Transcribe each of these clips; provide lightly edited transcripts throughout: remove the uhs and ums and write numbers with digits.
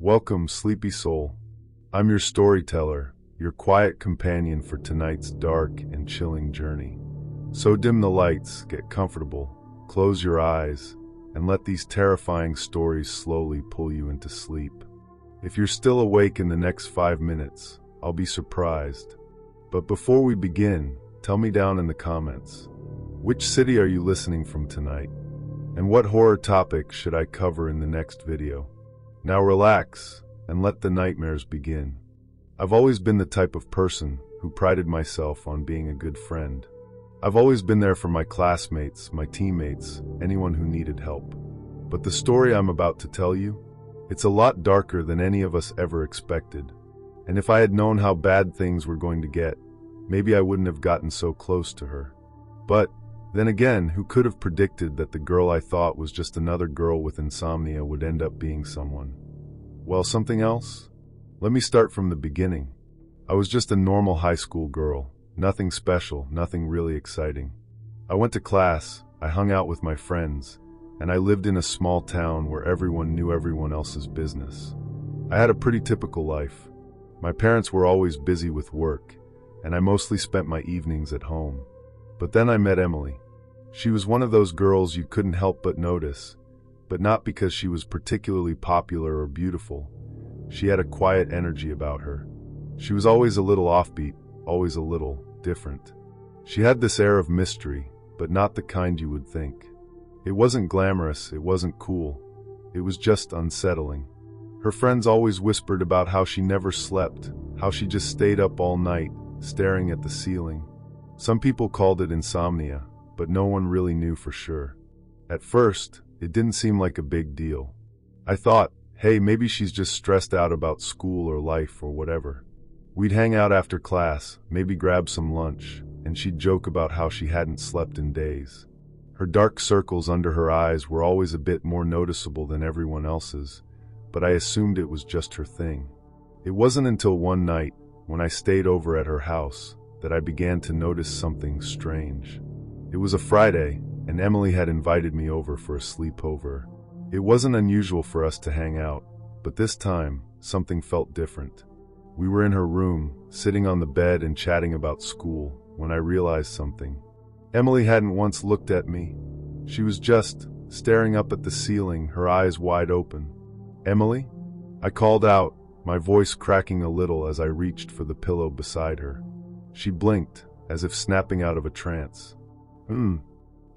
Welcome, sleepy soul. I'm your storyteller, your quiet companion for tonight's dark and chilling journey. So dim the lights, get comfortable, close your eyes, and let these terrifying stories slowly pull you into sleep. If you're still awake in the next 5 minutes, I'll be surprised. But before we begin, tell me down in the comments, which city are you listening from tonight? And what horror topic should I cover in the next video? Now relax and let the nightmares begin. I've always been the type of person who prided myself on being a good friend. I've always been there for my classmates, my teammates, anyone who needed help. But the story I'm about to tell you, it's a lot darker than any of us ever expected. And if I had known how bad things were going to get, maybe I wouldn't have gotten so close to her. But then again, who could have predicted that the girl I thought was just another girl with insomnia would end up being someone? Well, something else? Let me start from the beginning. I was just a normal high school girl. Nothing special, nothing really exciting. I went to class, I hung out with my friends, and I lived in a small town where everyone knew everyone else's business. I had a pretty typical life. My parents were always busy with work, and I mostly spent my evenings at home. But then I met Emily. She was one of those girls you couldn't help but notice, but not because she was particularly popular or beautiful. She had a quiet energy about her. She was always a little offbeat, always a little different. She had this air of mystery, but not the kind you would think. It wasn't glamorous, it wasn't cool. It was just unsettling. Her friends always whispered about how she never slept, how she just stayed up all night, staring at the ceiling. Some people called it insomnia, but no one really knew for sure. At first, it didn't seem like a big deal. I thought, hey, maybe she's just stressed out about school or life or whatever. We'd hang out after class, maybe grab some lunch, and she'd joke about how she hadn't slept in days. Her dark circles under her eyes were always a bit more noticeable than everyone else's, but I assumed it was just her thing. It wasn't until one night, when I stayed over at her house, that I began to notice something strange. It was a Friday, and Emily had invited me over for a sleepover. It wasn't unusual for us to hang out, but this time, something felt different. We were in her room, sitting on the bed and chatting about school, when I realized something. Emily hadn't once looked at me. She was just staring up at the ceiling, her eyes wide open. "Emily?" I called out, my voice cracking a little as I reached for the pillow beside her. She blinked, as if snapping out of a trance.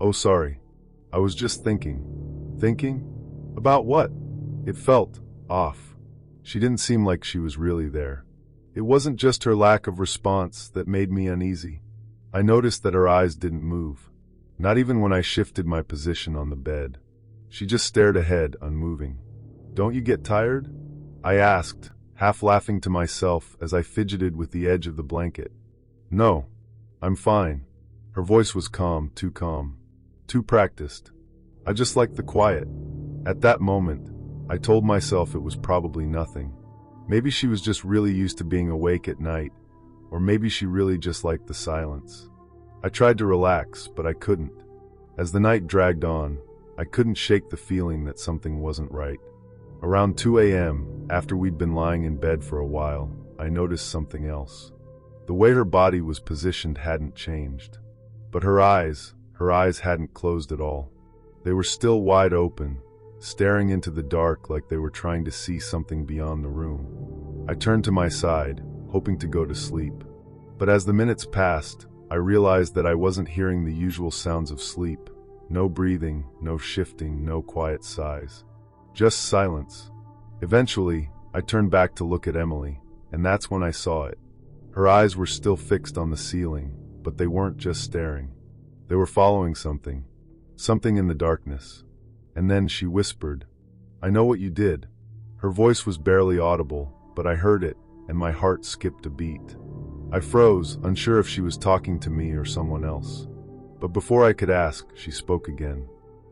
Oh, sorry. I was just thinking." "Thinking? About what?" It felt off. She didn't seem like she was really there. It wasn't just her lack of response that made me uneasy. I noticed that her eyes didn't move, not even when I shifted my position on the bed. She just stared ahead, unmoving. "Don't you get tired?" I asked, half laughing to myself as I fidgeted with the edge of the blanket. "No, I'm fine." Her voice was calm, too practiced. I just liked the quiet. At that moment, I told myself it was probably nothing. Maybe she was just really used to being awake at night, or maybe she really just liked the silence. I tried to relax, but I couldn't. As the night dragged on, I couldn't shake the feeling that something wasn't right. Around 2 a.m., after we'd been lying in bed for a while, I noticed something else. The way her body was positioned hadn't changed. But her eyes hadn't closed at all. They were still wide open, staring into the dark like they were trying to see something beyond the room. I turned to my side, hoping to go to sleep. But as the minutes passed, I realized that I wasn't hearing the usual sounds of sleep. No breathing, no shifting, no quiet sighs. Just silence. Eventually, I turned back to look at Emily, and that's when I saw it. Her eyes were still fixed on the ceiling, but they weren't just staring. They were following something in the darkness. And then she whispered, "I know what you did." Her voice was barely audible, but I heard it, and my heart skipped a beat. I froze, unsure if she was talking to me or someone else. But before I could ask, she spoke again.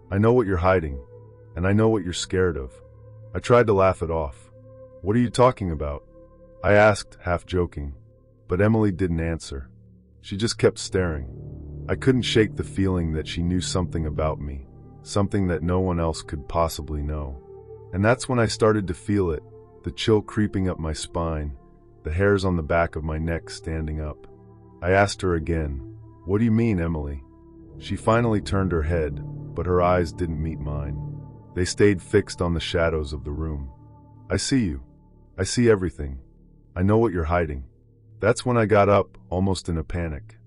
"I know what you're hiding, and I know what you're scared of." I tried to laugh it off. "What are you talking about?" I asked, half joking. But Emily didn't answer. She just kept staring. I couldn't shake the feeling that she knew something about me, something that no one else could possibly know. And that's when I started to feel it, the chill creeping up my spine, the hairs on the back of my neck standing up. I asked her again, "What do you mean, Emily?" She finally turned her head, but her eyes didn't meet mine. They stayed fixed on the shadows of the room. "I see you. I see everything. I know what you're hiding." That's when I got up, almost in a panic.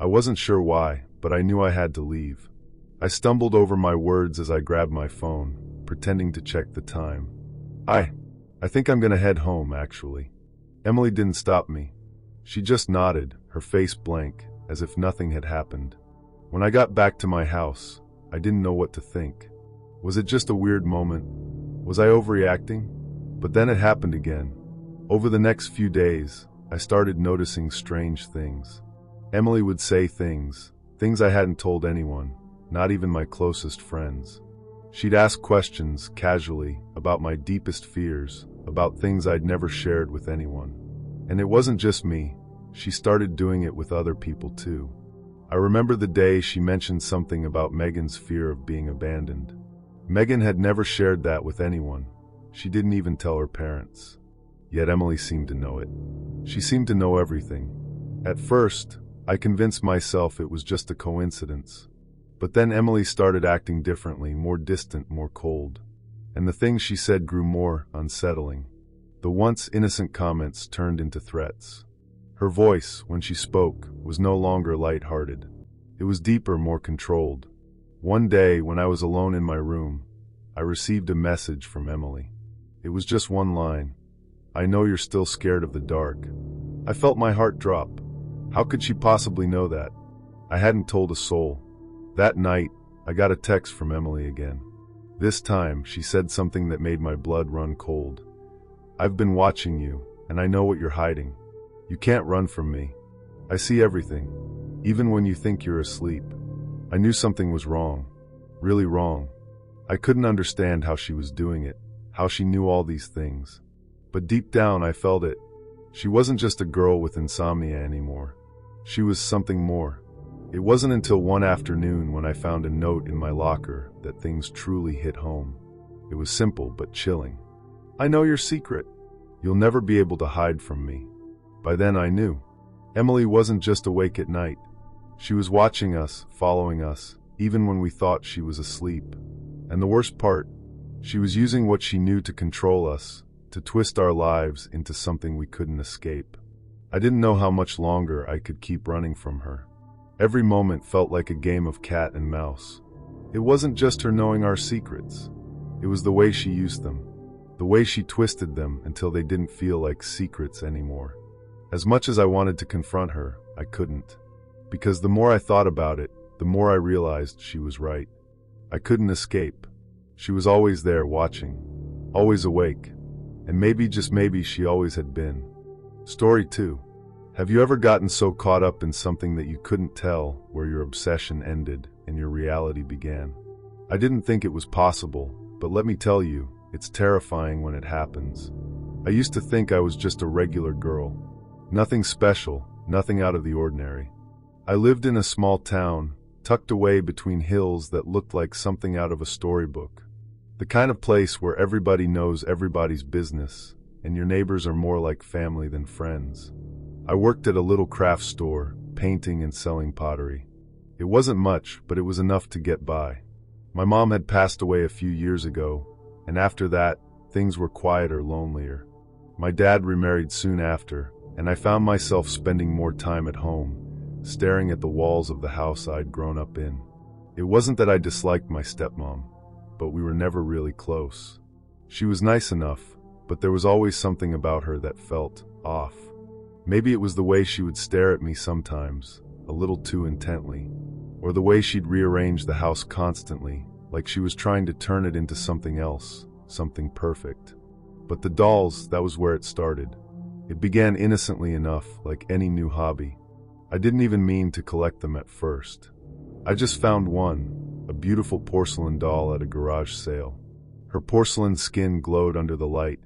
I wasn't sure why, but I knew I had to leave. I stumbled over my words as I grabbed my phone, pretending to check the time. I think I'm gonna head home, actually." Emily didn't stop me. She just nodded, her face blank, as if nothing had happened. When I got back to my house, I didn't know what to think. Was it just a weird moment? Was I overreacting? But then it happened again. Over the next few days, I started noticing strange things. Emily would say things I hadn't told anyone, not even my closest friends. She'd ask questions, casually, about my deepest fears, about things I'd never shared with anyone. And it wasn't just me. She started doing it with other people too. I remember the day she mentioned something about Megan's fear of being abandoned. Megan had never shared that with anyone. She didn't even tell her parents. Yet Emily seemed to know it. She seemed to know everything. At first, I convinced myself it was just a coincidence. But then Emily started acting differently, more distant, more cold. And the things she said grew more unsettling. The once innocent comments turned into threats. Her voice, when she spoke, was no longer light-hearted. It was deeper, more controlled. One day, when I was alone in my room, I received a message from Emily. It was just one line. "I know you're still scared of the dark." I felt my heart drop. How could she possibly know that? I hadn't told a soul. That night, I got a text from Emily again. This time, she said something that made my blood run cold. "I've been watching you, and I know what you're hiding. You can't run from me. I see everything, even when you think you're asleep." I knew something was wrong, really wrong. I couldn't understand how she was doing it, how she knew all these things. But deep down, I felt it. She wasn't just a girl with insomnia anymore. She was something more. It wasn't until one afternoon when I found a note in my locker that things truly hit home. It was simple but chilling. "I know your secret. You'll never be able to hide from me." By then I knew. Emily wasn't just awake at night. She was watching us, following us, even when we thought she was asleep. And the worst part, she was using what she knew to control us, to twist our lives into something we couldn't escape. I didn't know how much longer I could keep running from her. Every moment felt like a game of cat and mouse. It wasn't just her knowing our secrets. It was the way she used them, the way she twisted them until they didn't feel like secrets anymore. As much as I wanted to confront her, I couldn't. Because the more I thought about it, the more I realized she was right. I couldn't escape. She was always there watching, always awake, and maybe, just maybe, she always had been. Story 2. Have you ever gotten so caught up in something that you couldn't tell where your obsession ended and your reality began? I didn't think it was possible, but let me tell you, it's terrifying when it happens. I used to think I was just a regular girl. Nothing special, nothing out of the ordinary. I lived in a small town, tucked away between hills that looked like something out of a storybook. The kind of place where everybody knows everybody's business, and your neighbors are more like family than friends. I worked at a little craft store, painting and selling pottery. It wasn't much, but it was enough to get by. My mom had passed away a few years ago, and after that, things were quieter, lonelier. My dad remarried soon after, and I found myself spending more time at home, staring at the walls of the house I'd grown up in. It wasn't that I disliked my stepmom, but we were never really close. She was nice enough, but there was always something about her that felt off. Maybe it was the way she would stare at me sometimes, a little too intently, or the way she'd rearrange the house constantly, like she was trying to turn it into something else, something perfect. But the dolls, that was where it started. It began innocently enough, like any new hobby. I didn't even mean to collect them at first. I just found one, a beautiful porcelain doll at a garage sale. Her porcelain skin glowed under the light,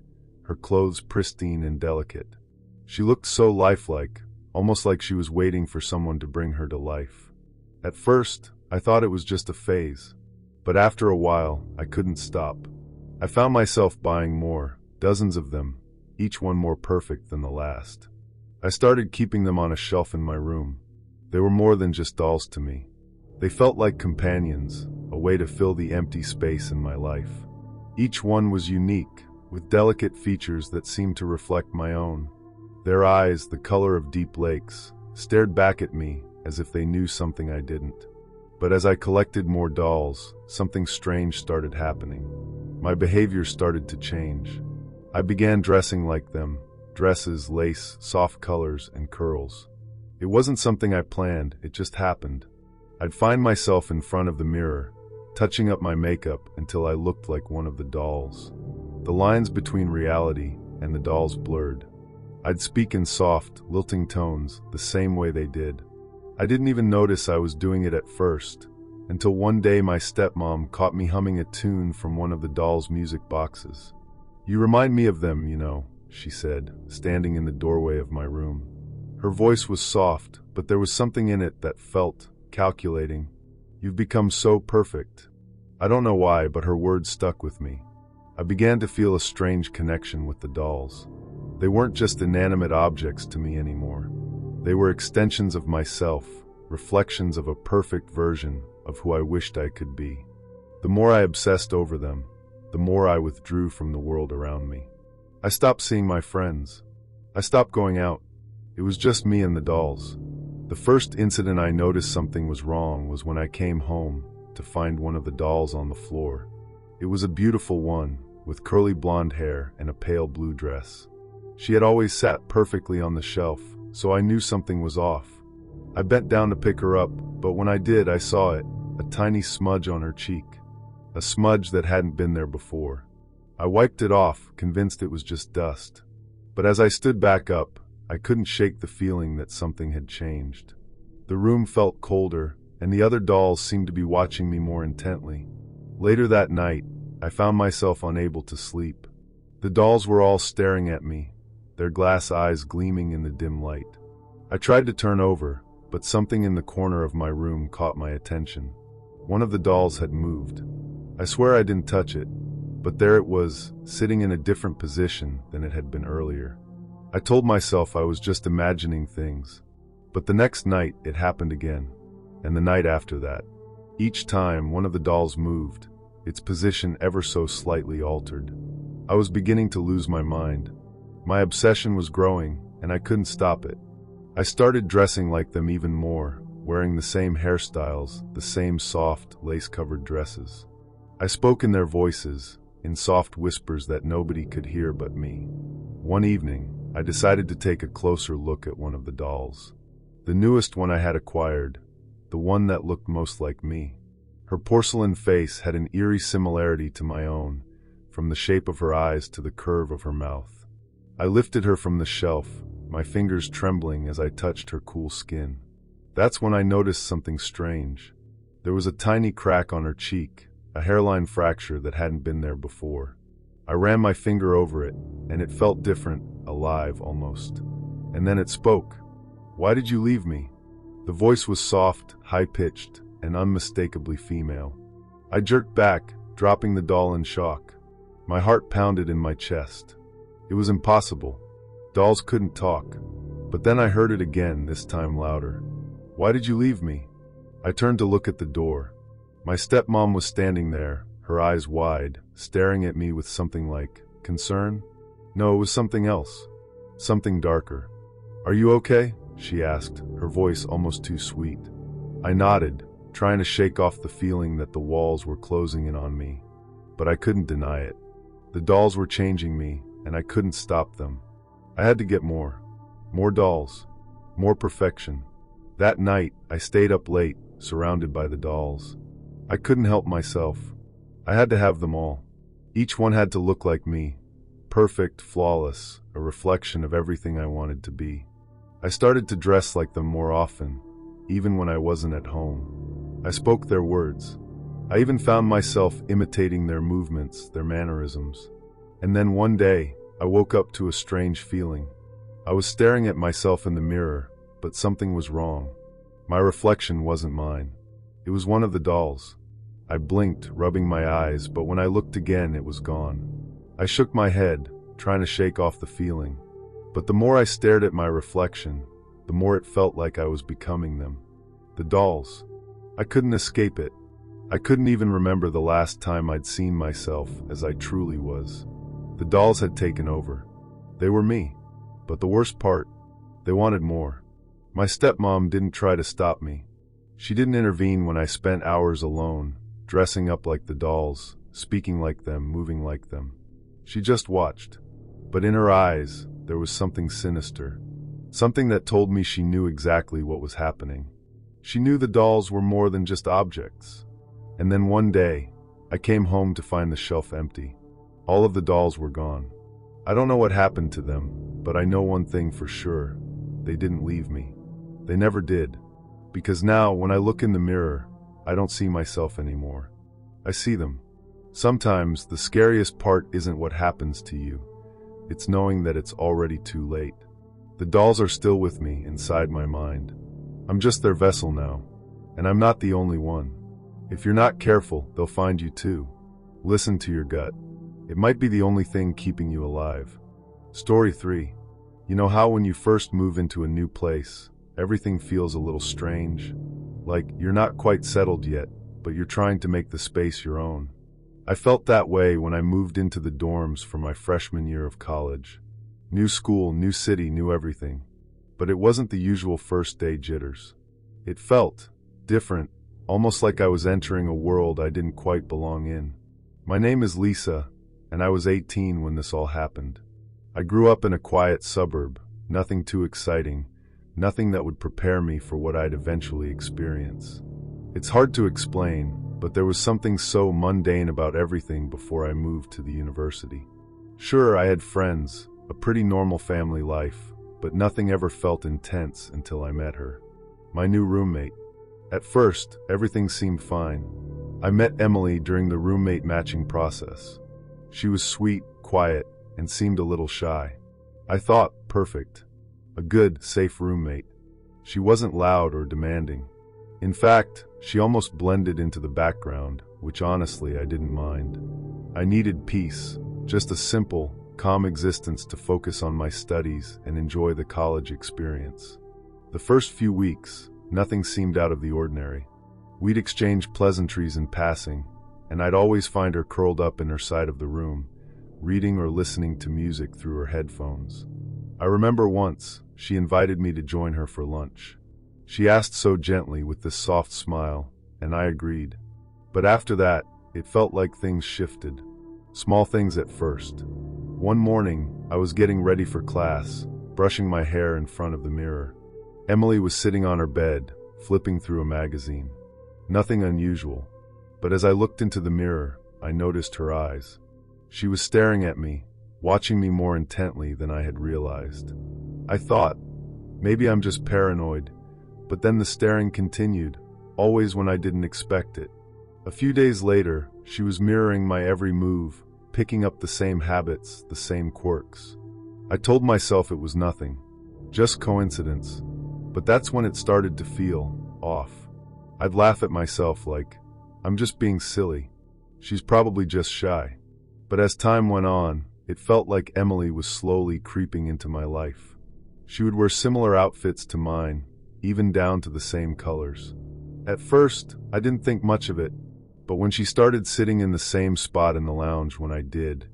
her clothes pristine and delicate. She looked so lifelike, almost like she was waiting for someone to bring her to life. At first, I thought it was just a phase, but after a while, I couldn't stop. I found myself buying more, dozens of them, each one more perfect than the last. I started keeping them on a shelf in my room. They were more than just dolls to me. They felt like companions, a way to fill the empty space in my life. Each one was unique, with delicate features that seemed to reflect my own. Their eyes, the color of deep lakes, stared back at me as if they knew something I didn't. But as I collected more dolls, something strange started happening. My behavior started to change. I began dressing like them, dresses, lace, soft colors, and curls. It wasn't something I planned, it just happened. I'd find myself in front of the mirror, touching up my makeup until I looked like one of the dolls. The lines between reality and the dolls blurred. I'd speak in soft, lilting tones, the same way they did. I didn't even notice I was doing it at first, until one day my stepmom caught me humming a tune from one of the dolls' music boxes. "You remind me of them, you know," she said, standing in the doorway of my room. Her voice was soft, but there was something in it that felt calculating. "You've become so perfect." I don't know why, but her words stuck with me. I began to feel a strange connection with the dolls. They weren't just inanimate objects to me anymore. They were extensions of myself, reflections of a perfect version of who I wished I could be. The more I obsessed over them, the more I withdrew from the world around me. I stopped seeing my friends. I stopped going out. It was just me and the dolls. The first incident I noticed something was wrong was when I came home to find one of the dolls on the floor. It was a beautiful one, with curly blonde hair and a pale blue dress. She had always sat perfectly on the shelf, so I knew something was off. I bent down to pick her up, but when I did, I saw it, a tiny smudge on her cheek. A smudge that hadn't been there before. I wiped it off, convinced it was just dust. But as I stood back up, I couldn't shake the feeling that something had changed. The room felt colder, and the other dolls seemed to be watching me more intently. Later that night, I found myself unable to sleep. The dolls were all staring at me, their glass eyes gleaming in the dim light. I tried to turn over, but something in the corner of my room caught my attention. One of the dolls had moved. I swear I didn't touch it, but there it was, sitting in a different position than it had been earlier. I told myself I was just imagining things, but the next night it happened again, and the night after that. Each time one of the dolls moved, its position ever so slightly altered. I was beginning to lose my mind. My obsession was growing, and I couldn't stop it. I started dressing like them even more, wearing the same hairstyles, the same soft, lace-covered dresses. I spoke in their voices, in soft whispers that nobody could hear but me. One evening, I decided to take a closer look at one of the dolls. The newest one I had acquired, the one that looked most like me. Her porcelain face had an eerie similarity to my own, from the shape of her eyes to the curve of her mouth. I lifted her from the shelf, my fingers trembling as I touched her cool skin. That's when I noticed something strange. There was a tiny crack on her cheek, a hairline fracture that hadn't been there before. I ran my finger over it, and it felt different, alive almost. And then it spoke. "Why did you leave me?" The voice was soft, high-pitched, and unmistakably female. I jerked back, dropping the doll in shock. My heart pounded in my chest. It was impossible. Dolls couldn't talk. But then I heard it again, this time louder. "Why did you leave me?" I turned to look at the door. My stepmom was standing there, her eyes wide, staring at me with something like concern. No, it was something else. Something darker. "Are you okay?" she asked, her voice almost too sweet. I nodded, trying to shake off the feeling that the walls were closing in on me. But I couldn't deny it. The dolls were changing me, and I couldn't stop them. I had to get more. More dolls. More perfection. That night, I stayed up late, surrounded by the dolls. I couldn't help myself. I had to have them all. Each one had to look like me. Perfect, flawless, a reflection of everything I wanted to be. I started to dress like them more often, even when I wasn't at home. I spoke their words. I even found myself imitating their movements, their mannerisms. And then one day, I woke up to a strange feeling. I was staring at myself in the mirror, but something was wrong. My reflection wasn't mine. It was one of the dolls. I blinked, rubbing my eyes, but when I looked again, it was gone. I shook my head, trying to shake off the feeling. But the more I stared at my reflection, the more it felt like I was becoming them. The dolls. I couldn't escape it. I couldn't even remember the last time I'd seen myself as I truly was. The dolls had taken over. They were me. But the worst part, they wanted more. My stepmom didn't try to stop me. She didn't intervene when I spent hours alone, dressing up like the dolls, speaking like them, moving like them. She just watched. But in her eyes, there was something sinister. Something that told me she knew exactly what was happening. She knew the dolls were more than just objects. And then one day, I came home to find the shelf empty. All of the dolls were gone. I don't know what happened to them, but I know one thing for sure. They didn't leave me. They never did. Because now, when I look in the mirror, I don't see myself anymore. I see them. Sometimes, the scariest part isn't what happens to you. It's knowing that it's already too late. The dolls are still with me inside my mind. I'm just their vessel now. And I'm not the only one. If you're not careful, they'll find you too. Listen to your gut. It might be the only thing keeping you alive. Story 3. You know how when you first move into a new place, everything feels a little strange? Like you're not quite settled yet, but you're trying to make the space your own. I felt that way when I moved into the dorms for my freshman year of college. New school, new city, new everything. But it wasn't the usual first day jitters. It felt different, almost like I was entering a world I didn't quite belong in. My name is Lisa, and I was 18 when this all happened. I grew up in a quiet suburb, nothing too exciting, nothing that would prepare me for what I'd eventually experience. It's hard to explain, but there was something so mundane about everything before I moved to the university. Sure, I had friends, a pretty normal family life, but nothing ever felt intense until I met her. My new roommate. At first, everything seemed fine. I met Emily during the roommate matching process. She was sweet, quiet, and seemed a little shy. I thought, perfect. A good, safe roommate. She wasn't loud or demanding. In fact, she almost blended into the background, which honestly I didn't mind. I needed peace, just a simple, calm existence to focus on my studies and enjoy the college experience. The first few weeks, nothing seemed out of the ordinary. We'd exchange pleasantries in passing, and I'd always find her curled up in her side of the room, reading or listening to music through her headphones. I remember once, she invited me to join her for lunch. She asked so gently with this soft smile, and I agreed. But after that, it felt like things shifted. Small things at first. One morning, I was getting ready for class, brushing my hair in front of the mirror. Emily was sitting on her bed, flipping through a magazine. Nothing unusual. But as I looked into the mirror, I noticed her eyes. She was staring at me, watching me more intently than I had realized. I thought, maybe I'm just paranoid, but then the staring continued, always when I didn't expect it. A few days later, she was mirroring my every move, picking up the same habits, the same quirks. I told myself it was nothing, just coincidence, but that's when it started to feel off. I'd laugh at myself like, I'm just being silly. She's probably just shy. But as time went on, it felt like Emily was slowly creeping into my life. She would wear similar outfits to mine, even down to the same colors. At first, I didn't think much of it, but when she started sitting in the same spot in the lounge when I did,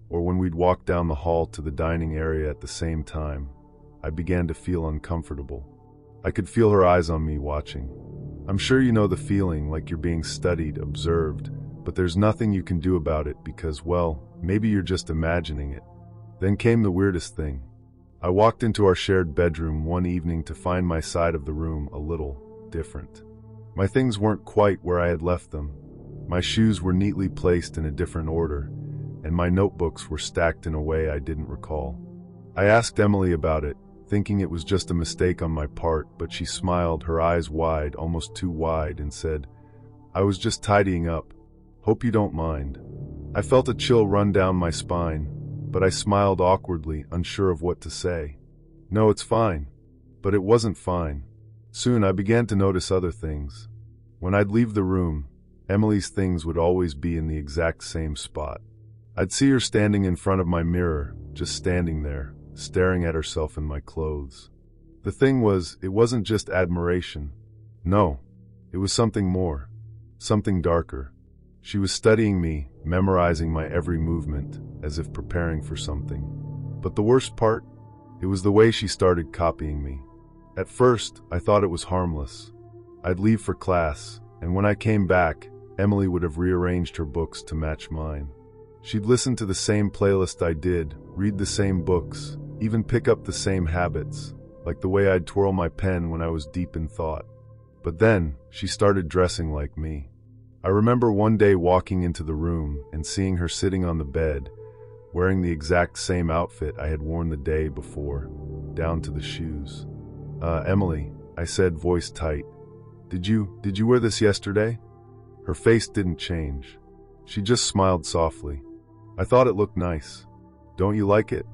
or when we'd walk down the hall to the dining area at the same time, I began to feel uncomfortable. I could feel her eyes on me watching. I'm sure you know the feeling like you're being studied, observed, but there's nothing you can do about it because, well, maybe you're just imagining it. Then came the weirdest thing. I walked into our shared bedroom one evening to find my side of the room a little different. My things weren't quite where I had left them. My shoes were neatly placed in a different order, and my notebooks were stacked in a way I didn't recall. I asked Emily about it, thinking it was just a mistake on my part, but she smiled, her eyes wide, almost too wide, and said, I was just tidying up. Hope you don't mind. I felt a chill run down my spine, but I smiled awkwardly, unsure of what to say. No, it's fine. But it wasn't fine. Soon I began to notice other things. When I'd leave the room, Emily's things would always be in the exact same spot. I'd see her standing in front of my mirror, just standing there, staring at herself in my clothes. The thing was, it wasn't just admiration. No, it was something more, something darker. She was studying me, memorizing my every movement, as if preparing for something. But the worst part? It was the way she started copying me. At first, I thought it was harmless. I'd leave for class, and when I came back, Emily would have rearranged her books to match mine. She'd listen to the same playlist I did, read the same books, even pick up the same habits, like the way I'd twirl my pen when I was deep in thought. But then, she started dressing like me. I remember one day walking into the room and seeing her sitting on the bed, wearing the exact same outfit I had worn the day before, down to the shoes. Emily, I said, voice tight. Did you wear this yesterday?" Her face didn't change. She just smiled softly. "I thought it looked nice. Don't you like it?"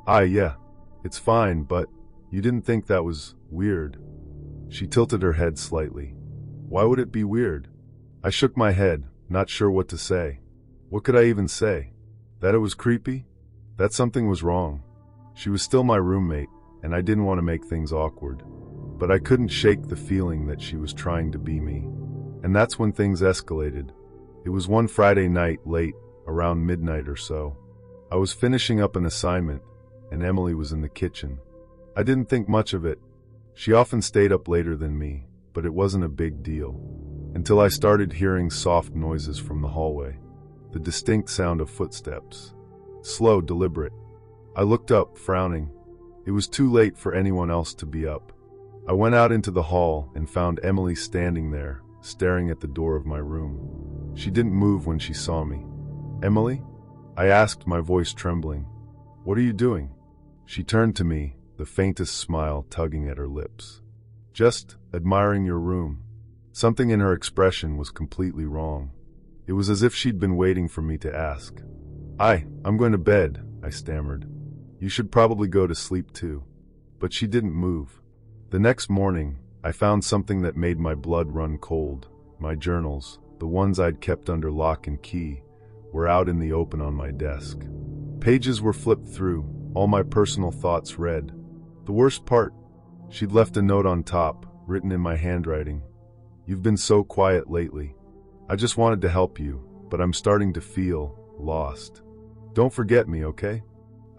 Yeah. It's fine, but you didn't think that was weird?" She tilted her head slightly. "Why would it be weird?" I shook my head, not sure what to say. What could I even say? That it was creepy? That something was wrong. She was still my roommate, and I didn't want to make things awkward. But I couldn't shake the feeling that she was trying to be me. And that's when things escalated. It was one Friday night, late, around midnight or so. I was finishing up an assignment, and Emily was in the kitchen. I didn't think much of it. She often stayed up later than me, but it wasn't a big deal. Until I started hearing soft noises from the hallway. The distinct sound of footsteps. Slow, deliberate. I looked up, frowning. It was too late for anyone else to be up. I went out into the hall and found Emily standing there, staring at the door of my room. She didn't move when she saw me. "Emily?" I asked, my voice trembling. "What are you doing?" She turned to me, the faintest smile tugging at her lips. "Just admiring your room." Something in her expression was completely wrong. It was as if she'd been waiting for me to ask. I'm going to bed," I stammered. "You should probably go to sleep too." But she didn't move. The next morning, I found something that made my blood run cold. My journals, the ones I'd kept under lock and key, were out in the open on my desk. Pages were flipped through, all my personal thoughts read. The worst part, she'd left a note on top, written in my handwriting. "You've been so quiet lately. I just wanted to help you, but I'm starting to feel lost. Don't forget me, okay?"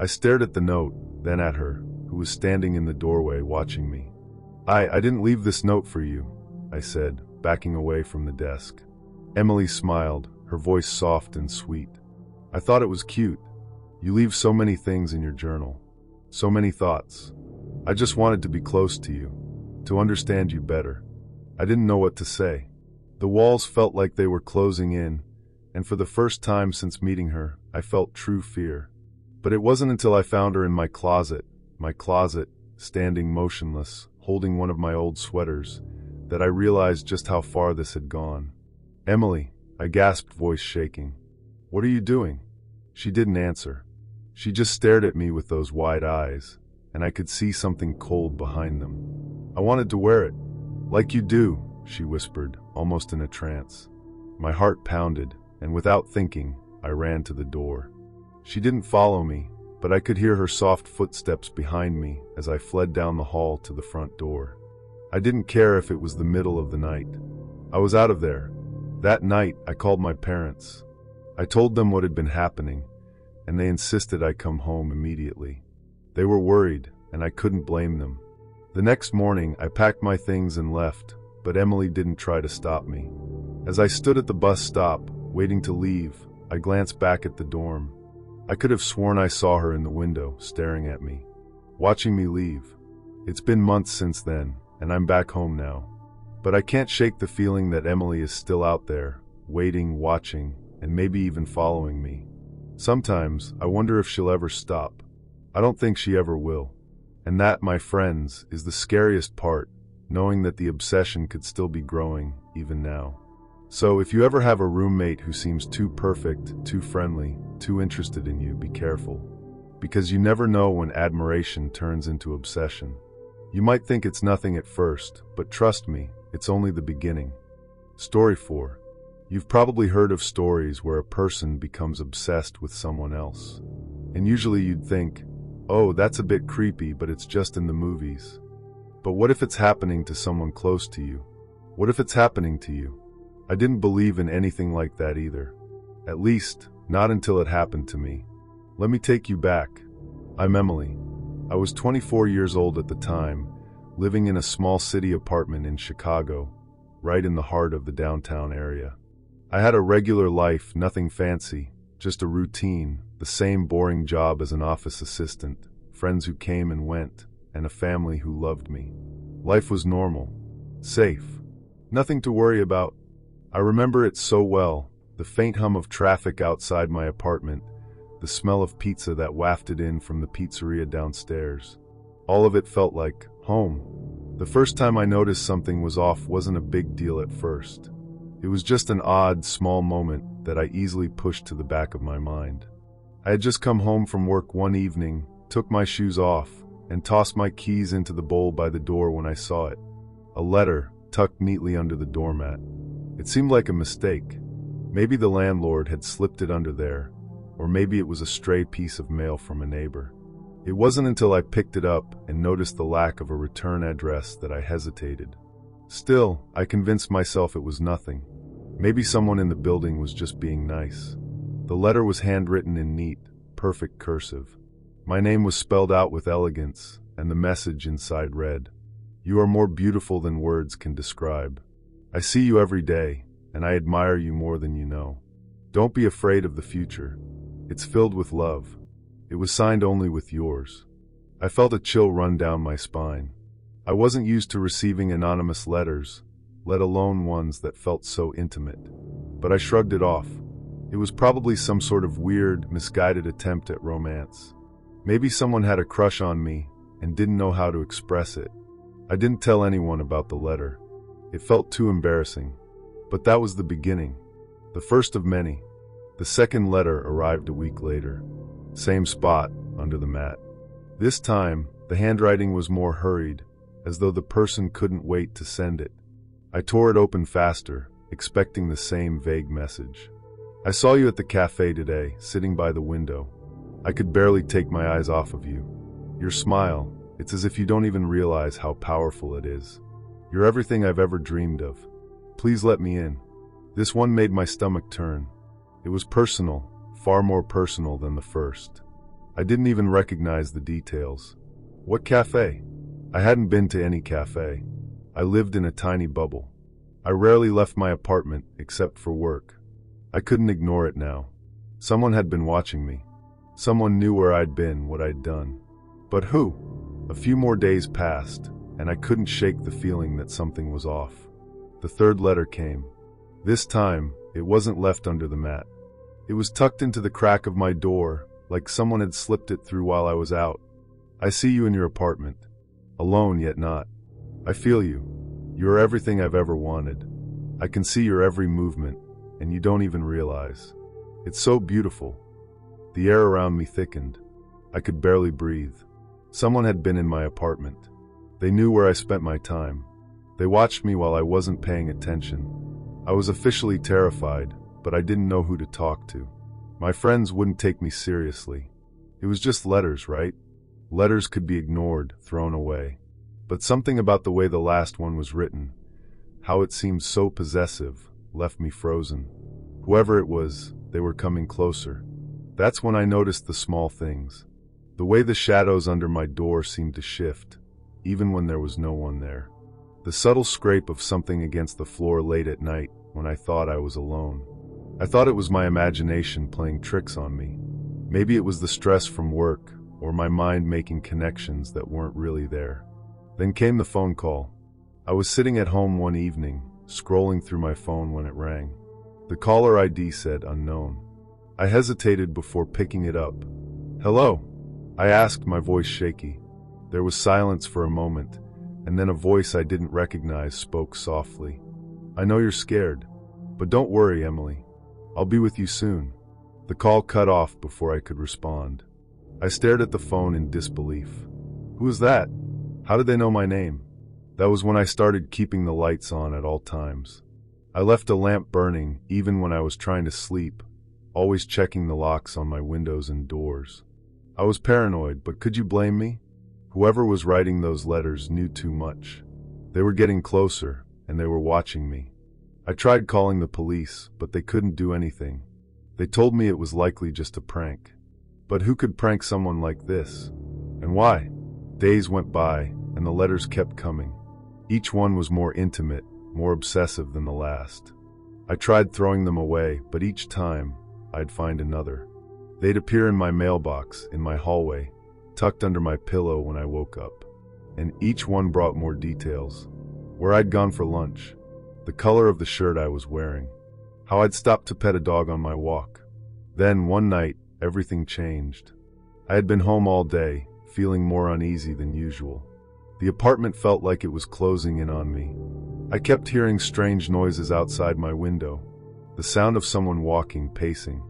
I stared at the note, then at her, who was standing in the doorway watching me. I didn't leave this note for you," I said, backing away from the desk. Emily smiled, her voice soft and sweet. "I thought it was cute. You leave so many things in your journal. So many thoughts. I just wanted to be close to you, to understand you better." I didn't know what to say. The walls felt like they were closing in, and for the first time since meeting her, I felt true fear. But it wasn't until I found her in my closet, standing motionless, holding one of my old sweaters, that I realized just how far this had gone. "Emily," I gasped, voice shaking. "What are you doing?" She didn't answer. She just stared at me with those wide eyes, and I could see something cold behind them. "I wanted to wear it." "Like you do," she whispered, almost in a trance. My heart pounded, and without thinking, I ran to the door. She didn't follow me, but I could hear her soft footsteps behind me as I fled down the hall to the front door. I didn't care if it was the middle of the night. I was out of there. That night, I called my parents. I told them what had been happening, and they insisted I come home immediately. They were worried, and I couldn't blame them. The next morning, I packed my things and left, but Emily didn't try to stop me. As I stood at the bus stop, waiting to leave, I glanced back at the dorm. I could have sworn I saw her in the window, staring at me, watching me leave. It's been months since then, and I'm back home now. But I can't shake the feeling that Emily is still out there, waiting, watching, and maybe even following me. Sometimes, I wonder if she'll ever stop. I don't think she ever will. And that, my friends, is the scariest part, knowing that the obsession could still be growing, even now. So if you ever have a roommate who seems too perfect, too friendly, too interested in you, be careful. Because you never know when admiration turns into obsession. You might think it's nothing at first, but trust me, it's only the beginning. Story 4. You've probably heard of stories where a person becomes obsessed with someone else. And usually you'd think, oh, that's a bit creepy, but it's just in the movies. But what if it's happening to someone close to you? What if it's happening to you? I didn't believe in anything like that either. At least, not until it happened to me. Let me take you back. I'm Emily. I was 24 years old at the time, living in a small city apartment in Chicago, right in the heart of the downtown area. I had a regular life, nothing fancy, just a routine, the same boring job as an office assistant, friends who came and went, and a family who loved me. Life was normal, safe, nothing to worry about. I remember it so well, the faint hum of traffic outside my apartment, the smell of pizza that wafted in from the pizzeria downstairs. All of it felt like home. The first time I noticed something was off wasn't a big deal at first. It was just an odd, small moment that I easily pushed to the back of my mind. I had just come home from work one evening, took my shoes off, and tossed my keys into the bowl by the door when I saw it. A letter tucked neatly under the doormat. It seemed like a mistake. Maybe the landlord had slipped it under there, or maybe it was a stray piece of mail from a neighbor. It wasn't until I picked it up and noticed the lack of a return address that I hesitated. Still, I convinced myself it was nothing. Maybe someone in the building was just being nice. The letter was handwritten in neat, perfect cursive. My name was spelled out with elegance, and the message inside read, "You are more beautiful than words can describe. I see you every day, and I admire you more than you know. Don't be afraid of the future. It's filled with love." It was signed only with yours. I felt a chill run down my spine. I wasn't used to receiving anonymous letters, let alone ones that felt so intimate. But I shrugged it off. It was probably some sort of weird, misguided attempt at romance. Maybe someone had a crush on me and didn't know how to express it. I didn't tell anyone about the letter. It felt too embarrassing. But that was the beginning. The first of many. The second letter arrived a week later. Same spot, under the mat. This time, the handwriting was more hurried, as though the person couldn't wait to send it. I tore it open faster, expecting the same vague message. "I saw you at the cafe today, sitting by the window. I could barely take my eyes off of you. Your smile, it's as if you don't even realize how powerful it is. You're everything I've ever dreamed of. Please let me in." This one made my stomach turn. It was personal, far more personal than the first. I didn't even recognize the details. What cafe? I hadn't been to any cafe. I lived in a tiny bubble. I rarely left my apartment except for work. I couldn't ignore it now. Someone had been watching me. Someone knew where I'd been, what I'd done. But who? A few more days passed, and I couldn't shake the feeling that something was off. The third letter came. This time, it wasn't left under the mat. It was tucked into the crack of my door, like someone had slipped it through while I was out. "I see you in your apartment. Alone yet not. I feel you. You are everything I've ever wanted. I can see your every movement, and you don't even realize. It's so beautiful." The air around me thickened. I could barely breathe. Someone had been in my apartment. They knew where I spent my time. They watched me while I wasn't paying attention. I was officially terrified, but I didn't know who to talk to. My friends wouldn't take me seriously. It was just letters, right? Letters could be ignored, thrown away. But something about the way the last one was written, how it seemed so possessive, left me frozen. Whoever it was, they were coming closer. That's when I noticed the small things. The way the shadows under my door seemed to shift, even when there was no one there. The subtle scrape of something against the floor late at night when I thought I was alone. I thought it was my imagination playing tricks on me. Maybe it was the stress from work, or my mind making connections that weren't really there. Then came the phone call. I was sitting at home one evening, scrolling through my phone when it rang. The caller ID said unknown. I hesitated before picking it up. "Hello?" I asked, my voice shaky. There was silence for a moment, and then a voice I didn't recognize spoke softly. "I know you're scared, but don't worry, Emily. I'll be with you soon." The call cut off before I could respond. I stared at the phone in disbelief. Who was that? How did they know my name? That was when I started keeping the lights on at all times. I left a lamp burning even when I was trying to sleep, always checking the locks on my windows and doors. I was paranoid, but could you blame me? Whoever was writing those letters knew too much. They were getting closer, and they were watching me. I tried calling the police, but they couldn't do anything. They told me it was likely just a prank. But who could prank someone like this? And why? Days went by, and the letters kept coming. Each one was more intimate, more obsessive than the last. I tried throwing them away, but each time, I'd find another. They'd appear in my mailbox, in my hallway, tucked under my pillow when I woke up. And each one brought more details. Where I'd gone for lunch, the color of the shirt I was wearing, how I'd stopped to pet a dog on my walk. Then, one night, everything changed. I had been home all day, feeling more uneasy than usual. The apartment felt like it was closing in on me. I kept hearing strange noises outside my window, the sound of someone walking, pacing.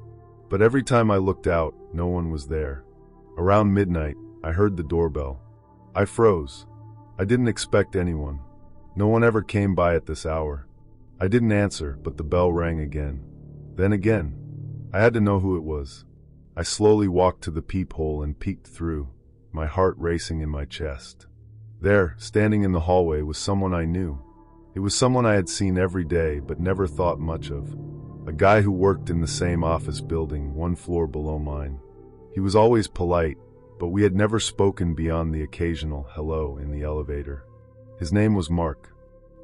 But every time I looked out, no one was there. Around midnight, I heard the doorbell. I froze. I didn't expect anyone. No one ever came by at this hour. I didn't answer, but the bell rang again. Then again. I had to know who it was. I slowly walked to the peephole and peeked through, my heart racing in my chest. There, standing in the hallway, was someone I knew. It was someone I had seen every day but never thought much of. A guy who worked in the same office building, one floor below mine. He was always polite, but we had never spoken beyond the occasional hello in the elevator. His name was Mark.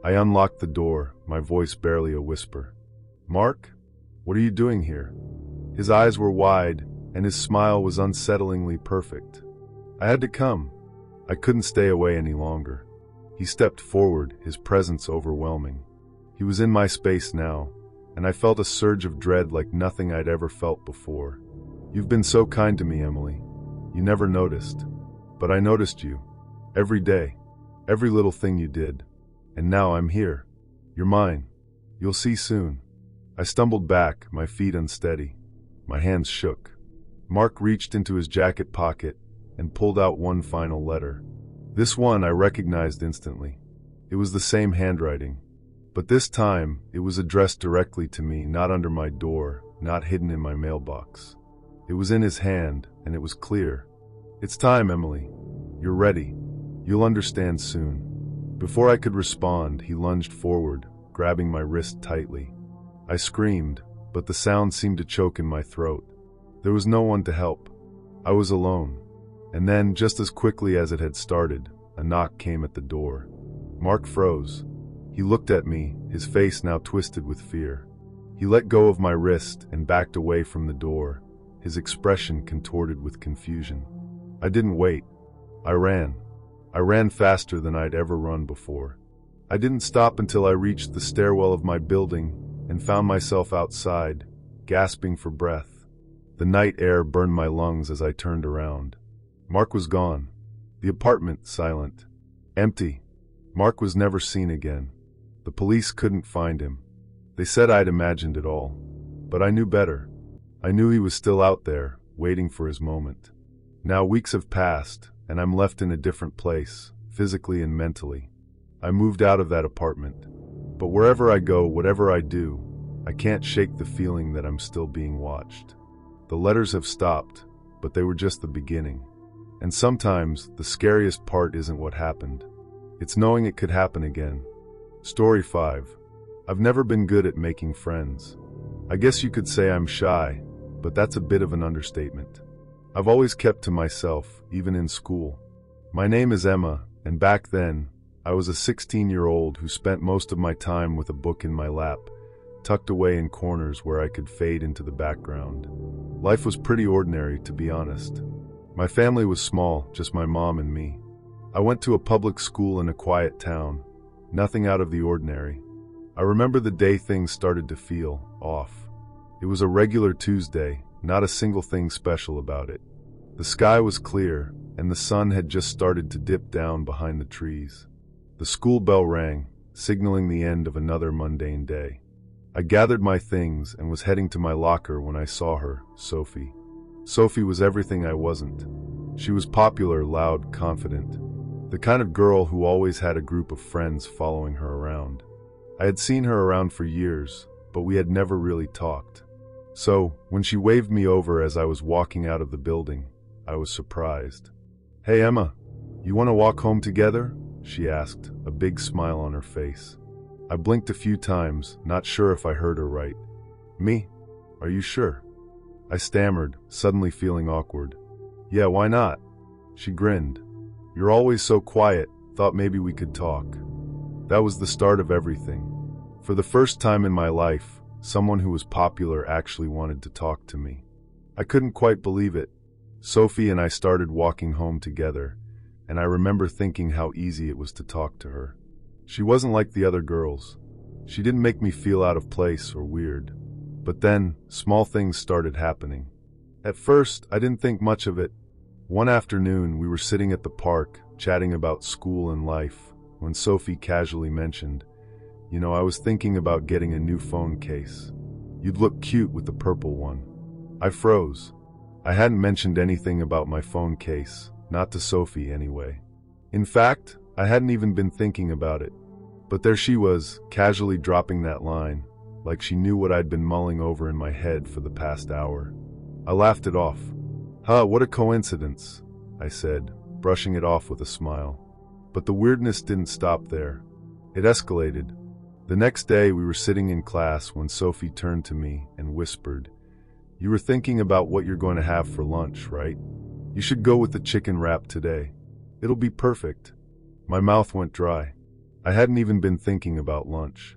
I unlocked the door, my voice barely a whisper. "Mark? What are you doing here?" His eyes were wide, and his smile was unsettlingly perfect. I had to come. I couldn't stay away any longer. He stepped forward, his presence overwhelming. He was in my space now, and I felt a surge of dread like nothing I'd ever felt before. "You've been so kind to me, Emily. You never noticed. But I noticed you. Every day. Every little thing you did. And now I'm here. You're mine. You'll see soon." I stumbled back, my feet unsteady. My hands shook. Mark reached into his jacket pocket and pulled out one final letter. This one I recognized instantly. It was the same handwriting. But this time, it was addressed directly to me, not under my door, not hidden in my mailbox. It was in his hand, and it was clear. "It's time, Emily. You're ready. You'll understand soon." Before I could respond, he lunged forward, grabbing my wrist tightly. I screamed, but the sound seemed to choke in my throat. There was no one to help. I was alone. And then, just as quickly as it had started, a knock came at the door. Mark froze. He looked at me, his face now twisted with fear. He let go of my wrist and backed away from the door, his expression contorted with confusion. I didn't wait. I ran. I ran faster than I'd ever run before. I didn't stop until I reached the stairwell of my building and found myself outside, gasping for breath. The night air burned my lungs as I turned around. Mark was gone. The apartment silent. Empty. Mark was never seen again. The police couldn't find him. They said I'd imagined it all. But I knew better. I knew he was still out there, waiting for his moment. Now weeks have passed, and I'm left in a different place, physically and mentally. I moved out of that apartment. But wherever I go, whatever I do, I can't shake the feeling that I'm still being watched. The letters have stopped, but they were just the beginning. And sometimes, the scariest part isn't what happened. It's knowing it could happen again. Story 5. I've never been good at making friends. I guess you could say I'm shy, but that's a bit of an understatement. I've always kept to myself, even in school. My name is Emma, and back then, I was a 16-year-old who spent most of my time with a book in my lap, tucked away in corners where I could fade into the background. Life was pretty ordinary, to be honest. My family was small, just my mom and me. I went to a public school in a quiet town, nothing out of the ordinary. I remember the day things started to feel off. It was a regular Tuesday, not a single thing special about it. The sky was clear, and the sun had just started to dip down behind the trees. The school bell rang, signaling the end of another mundane day. I gathered my things and was heading to my locker when I saw her, Sophie. Sophie was everything I wasn't. She was popular, loud, confident. The kind of girl who always had a group of friends following her around. I had seen her around for years, but we had never really talked. So, when she waved me over as I was walking out of the building, I was surprised. "Hey Emma, you want to walk home together?" she asked, a big smile on her face. I blinked a few times, not sure if I heard her right. "Me? Are you sure?" I stammered, suddenly feeling awkward. "Yeah, why not?" She grinned. "You're always so quiet, thought maybe we could talk." That was the start of everything. For the first time in my life, someone who was popular actually wanted to talk to me. I couldn't quite believe it. Sophie and I started walking home together, and I remember thinking how easy it was to talk to her. She wasn't like the other girls. She didn't make me feel out of place or weird. But then, small things started happening. At first, I didn't think much of it. One afternoon, we were sitting at the park, chatting about school and life, when Sophie casually mentioned, I was thinking about getting a new phone case. You'd look cute with the purple one." I froze. I hadn't mentioned anything about my phone case, not to Sophie anyway. In fact, I hadn't even been thinking about it. But there she was, casually dropping that line, like she knew what I'd been mulling over in my head for the past hour. I laughed it off. "Huh, what a coincidence," I said, brushing it off with a smile. But the weirdness didn't stop there. It escalated. The next day we were sitting in class when Sophie turned to me and whispered, "You were thinking about what you're going to have for lunch, right? You should go with the chicken wrap today. It'll be perfect." My mouth went dry. I hadn't even been thinking about lunch.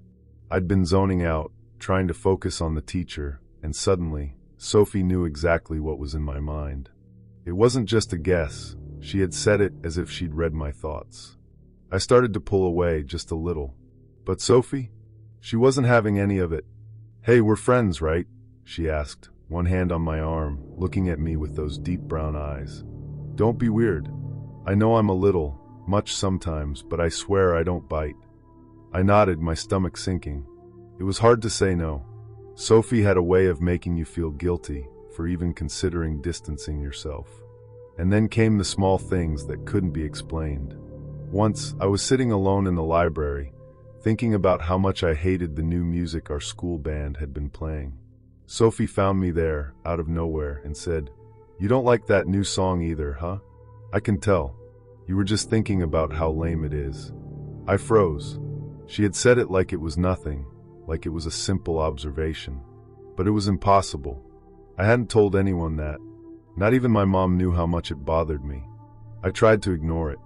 I'd been zoning out, trying to focus on the teacher, and suddenly, Sophie knew exactly what was in my mind. It wasn't just a guess. She had said it as if she'd read my thoughts. I started to pull away just a little. But Sophie? She wasn't having any of it. "Hey, we're friends, right?" she asked, one hand on my arm, looking at me with those deep brown eyes. "Don't be weird. I know I'm a little, much sometimes, but I swear I don't bite." I nodded, my stomach sinking. It was hard to say no. Sophie had a way of making you feel guilty for even considering distancing yourself. And then came the small things that couldn't be explained. Once, I was sitting alone in the library, thinking about how much I hated the new music our school band had been playing. Sophie found me there, out of nowhere, and said, "You don't like that new song either, huh? I can tell. You were just thinking about how lame it is." I froze. She had said it like it was nothing, like it was a simple observation. But it was impossible. I hadn't told anyone that. Not even my mom knew how much it bothered me. I tried to ignore it,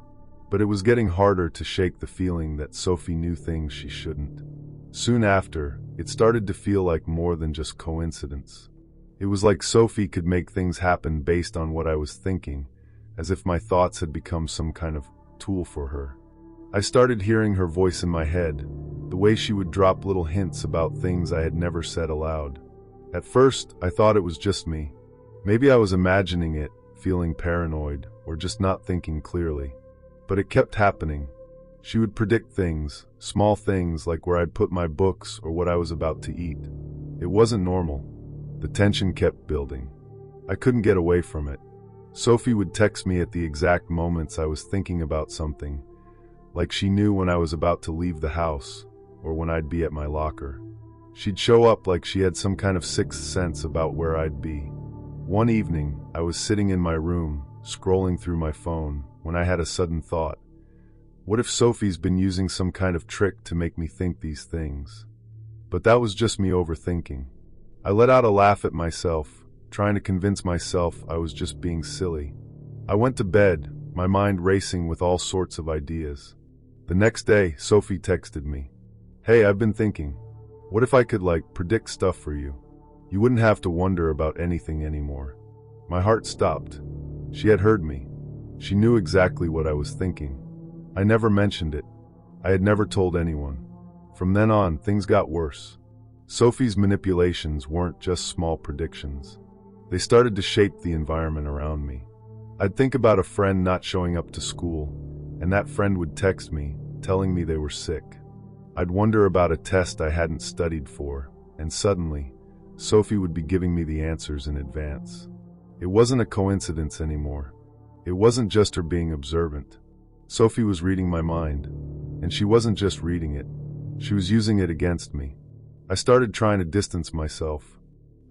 but it was getting harder to shake the feeling that Sophie knew things she shouldn't. Soon after, it started to feel like more than just coincidence. It was like Sophie could make things happen based on what I was thinking, as if my thoughts had become some kind of tool for her. I started hearing her voice in my head, the way she would drop little hints about things I had never said aloud. At first, I thought it was just me. Maybe I was imagining it, feeling paranoid, or just not thinking clearly. But it kept happening. She would predict things, small things like where I'd put my books or what I was about to eat. It wasn't normal. The tension kept building. I couldn't get away from it. Sophie would text me at the exact moments I was thinking about something, like she knew when I was about to leave the house, or when I'd be at my locker. She'd show up like she had some kind of sixth sense about where I'd be. One evening, I was sitting in my room, scrolling through my phone, when I had a sudden thought. What if Sophie's been using some kind of trick to make me think these things? But that was just me overthinking. I let out a laugh at myself, trying to convince myself I was just being silly. I went to bed, my mind racing with all sorts of ideas. The next day, Sophie texted me. "Hey, I've been thinking. What if I could, predict stuff for you? You wouldn't have to wonder about anything anymore." My heart stopped. She had heard me. She knew exactly what I was thinking. I never mentioned it. I had never told anyone. From then on, things got worse. Sophie's manipulations weren't just small predictions. They started to shape the environment around me. I'd think about a friend not showing up to school, and that friend would text me, telling me they were sick. I'd wonder about a test I hadn't studied for, and suddenly, Sophie would be giving me the answers in advance. It wasn't a coincidence anymore. It wasn't just her being observant. Sophie was reading my mind, and she wasn't just reading it. She was using it against me. I started trying to distance myself.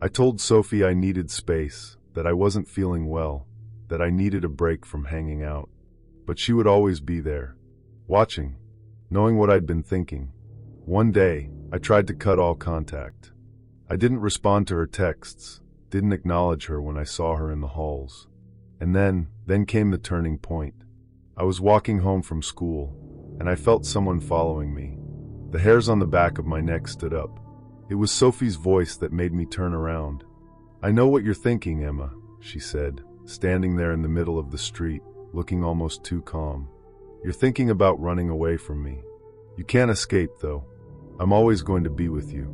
I told Sophie I needed space, that I wasn't feeling well, that I needed a break from hanging out. But she would always be there, watching, knowing what I'd been thinking. One day, I tried to cut all contact. I didn't respond to her texts, didn't acknowledge her when I saw her in the halls. And then came the turning point. I was walking home from school, and I felt someone following me. The hairs on the back of my neck stood up. It was Sophie's voice that made me turn around. "I know what you're thinking, Emma," she said, standing there in the middle of the street, looking almost too calm. "You're thinking about running away from me. You can't escape, though. I'm always going to be with you."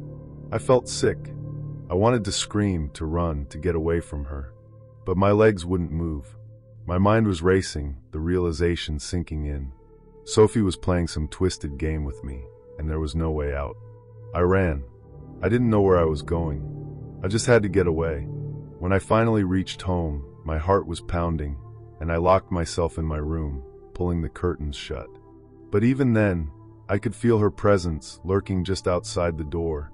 I felt sick. I wanted to scream, to run, to get away from her. But my legs wouldn't move. My mind was racing, the realization sinking in. Sophie was playing some twisted game with me, and there was no way out. I ran. I didn't know where I was going. I just had to get away. When I finally reached home, my heart was pounding, and I locked myself in my room, pulling the curtains shut. But even then, I could feel her presence lurking just outside the door.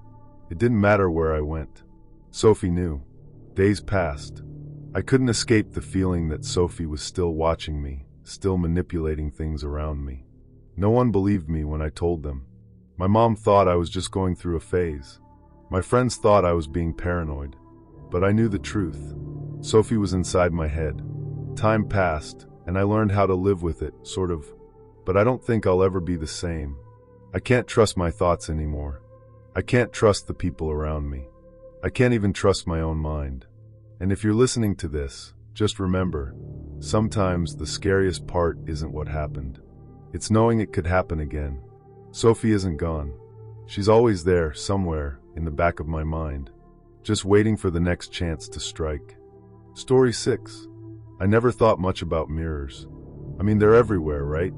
It didn't matter where I went. Sophie knew. Days passed. I couldn't escape the feeling that Sophie was still watching me, still manipulating things around me. No one believed me when I told them. My mom thought I was just going through a phase. My friends thought I was being paranoid. But I knew the truth. Sophie was inside my head. Time passed, and I learned how to live with it, sort of. But I don't think I'll ever be the same. I can't trust my thoughts anymore. I can't trust the people around me. I can't even trust my own mind. And if you're listening to this, just remember, sometimes the scariest part isn't what happened. It's knowing it could happen again. Sophie isn't gone. She's always there, somewhere, in the back of my mind, just waiting for the next chance to strike. Story 6. I never thought much about mirrors. I mean, they're everywhere, right?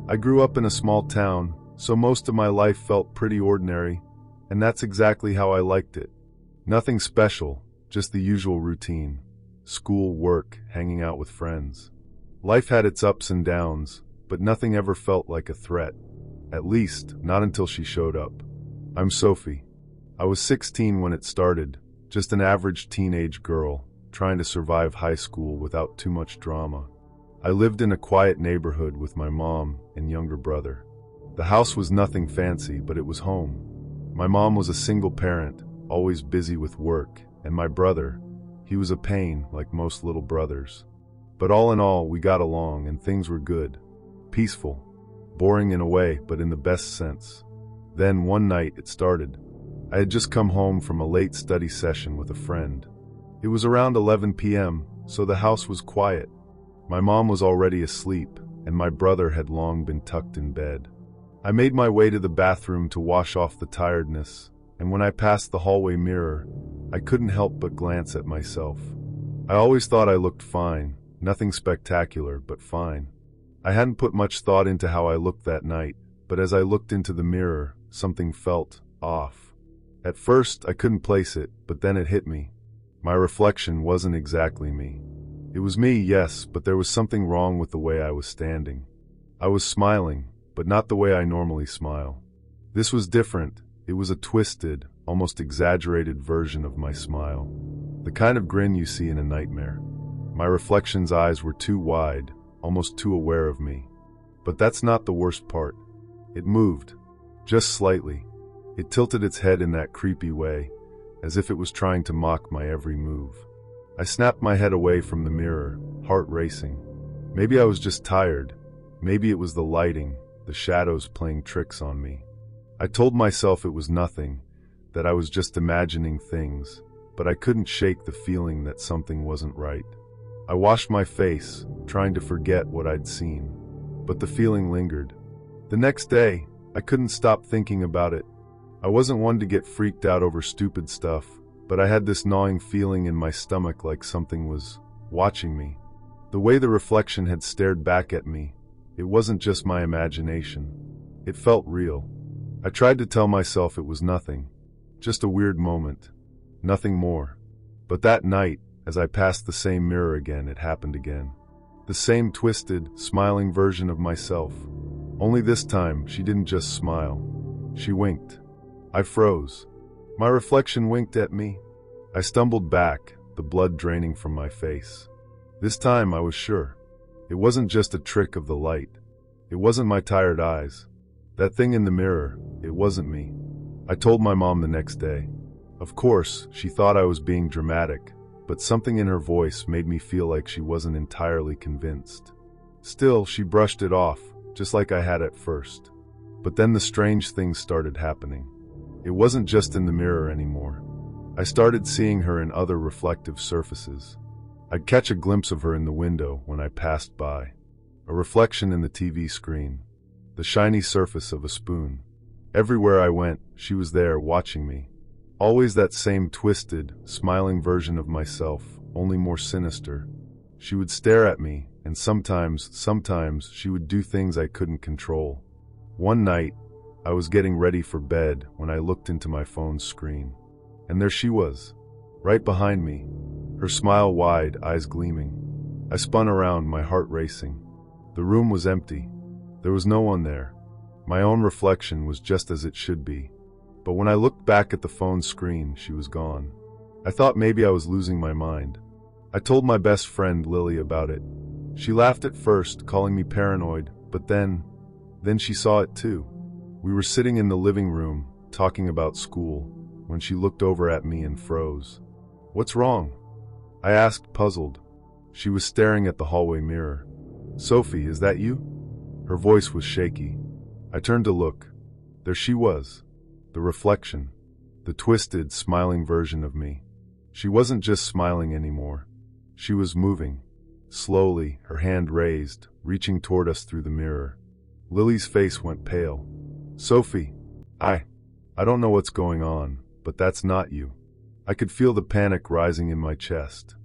I grew up in a small town, so most of my life felt pretty ordinary, and that's exactly how I liked it. Nothing special, just the usual routine. School, work, hanging out with friends. Life had its ups and downs, but nothing ever felt like a threat. At least, not until she showed up. I'm Sophie. I was 16 when it started, just an average teenage girl, trying to survive high school without too much drama. I lived in a quiet neighborhood with my mom and younger brother. The house was nothing fancy, but it was home. My mom was a single parent, always busy with work, and my brother, he was a pain like most little brothers. But all in all, we got along and things were good. Peaceful. Boring in a way, but in the best sense. Then one night it started. I had just come home from a late study session with a friend. It was around 11 p.m., so the house was quiet. My mom was already asleep, and my brother had long been tucked in bed. I made my way to the bathroom to wash off the tiredness, and when I passed the hallway mirror, I couldn't help but glance at myself. I always thought I looked fine, nothing spectacular, but fine. I hadn't put much thought into how I looked that night, but as I looked into the mirror, something felt off. At first, I couldn't place it, but then it hit me. My reflection wasn't exactly me. It was me, yes, but there was something wrong with the way I was standing. I was smiling, but not the way I normally smile. This was different. It was a twisted, almost exaggerated version of my smile. The kind of grin you see in a nightmare. My reflection's eyes were too wide, almost too aware of me. But that's not the worst part. It moved. Just slightly. It tilted its head in that creepy way, as if it was trying to mock my every move. I snapped my head away from the mirror, heart racing. Maybe I was just tired. Maybe it was the lighting, the shadows playing tricks on me. I told myself it was nothing, that I was just imagining things, but I couldn't shake the feeling that something wasn't right. I washed my face, trying to forget what I'd seen, but the feeling lingered. The next day, I couldn't stop thinking about it. I wasn't one to get freaked out over stupid stuff, but I had this gnawing feeling in my stomach like something was watching me. The way the reflection had stared back at me, it wasn't just my imagination. It felt real. I tried to tell myself it was nothing, just a weird moment, nothing more. But that night, as I passed the same mirror again, it happened again. The same twisted, smiling version of myself. Only this time, she didn't just smile. She winked. I froze. My reflection winked at me. I stumbled back, the blood draining from my face. This time I was sure. It wasn't just a trick of the light. It wasn't my tired eyes. That thing in the mirror, it wasn't me. I told my mom the next day. Of course, she thought I was being dramatic, but something in her voice made me feel like she wasn't entirely convinced. Still, she brushed it off, just like I had at first. But then the strange things started happening. It wasn't just in the mirror anymore. I started seeing her in other reflective surfaces. I'd catch a glimpse of her in the window when I passed by. A reflection in the TV screen. The shiny surface of a spoon. Everywhere I went, she was there watching me. Always that same twisted, smiling version of myself, only more sinister. She would stare at me, and sometimes she would do things I couldn't control. One night, I was getting ready for bed when I looked into my phone's screen. And there she was, right behind me, her smile wide, eyes gleaming. I spun around, my heart racing. The room was empty. There was no one there. My own reflection was just as it should be. But when I looked back at the phone screen, she was gone. I thought maybe I was losing my mind. I told my best friend Lily about it. She laughed at first, calling me paranoid, but then she saw it too. We were sitting in the living room, talking about school, when she looked over at me and froze. "What's wrong?" I asked, puzzled. She was staring at the hallway mirror. "Sophie, is that you?" Her voice was shaky. I turned to look. There she was. The reflection. The twisted, smiling version of me. She wasn't just smiling anymore. She was moving. Slowly, her hand raised, reaching toward us through the mirror. Lily's face went pale. "Sophie, I don't know what's going on, but that's not you." I could feel the panic rising in my chest.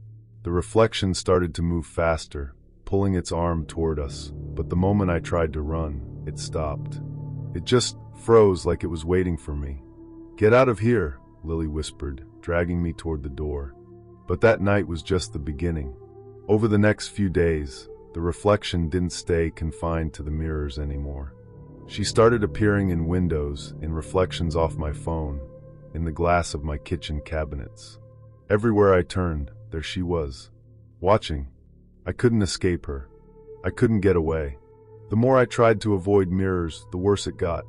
The reflection started to move faster, pulling its arm toward us, but the moment I tried to run, it stopped. It just froze like it was waiting for me. "Get out of here," Lily whispered, dragging me toward the door. But that night was just the beginning. Over the next few days, the reflection didn't stay confined to the mirrors anymore. She started appearing in windows, in reflections off my phone, in the glass of my kitchen cabinets. Everywhere I turned, there she was, watching. I couldn't escape her. I couldn't get away. The more I tried to avoid mirrors, the worse it got.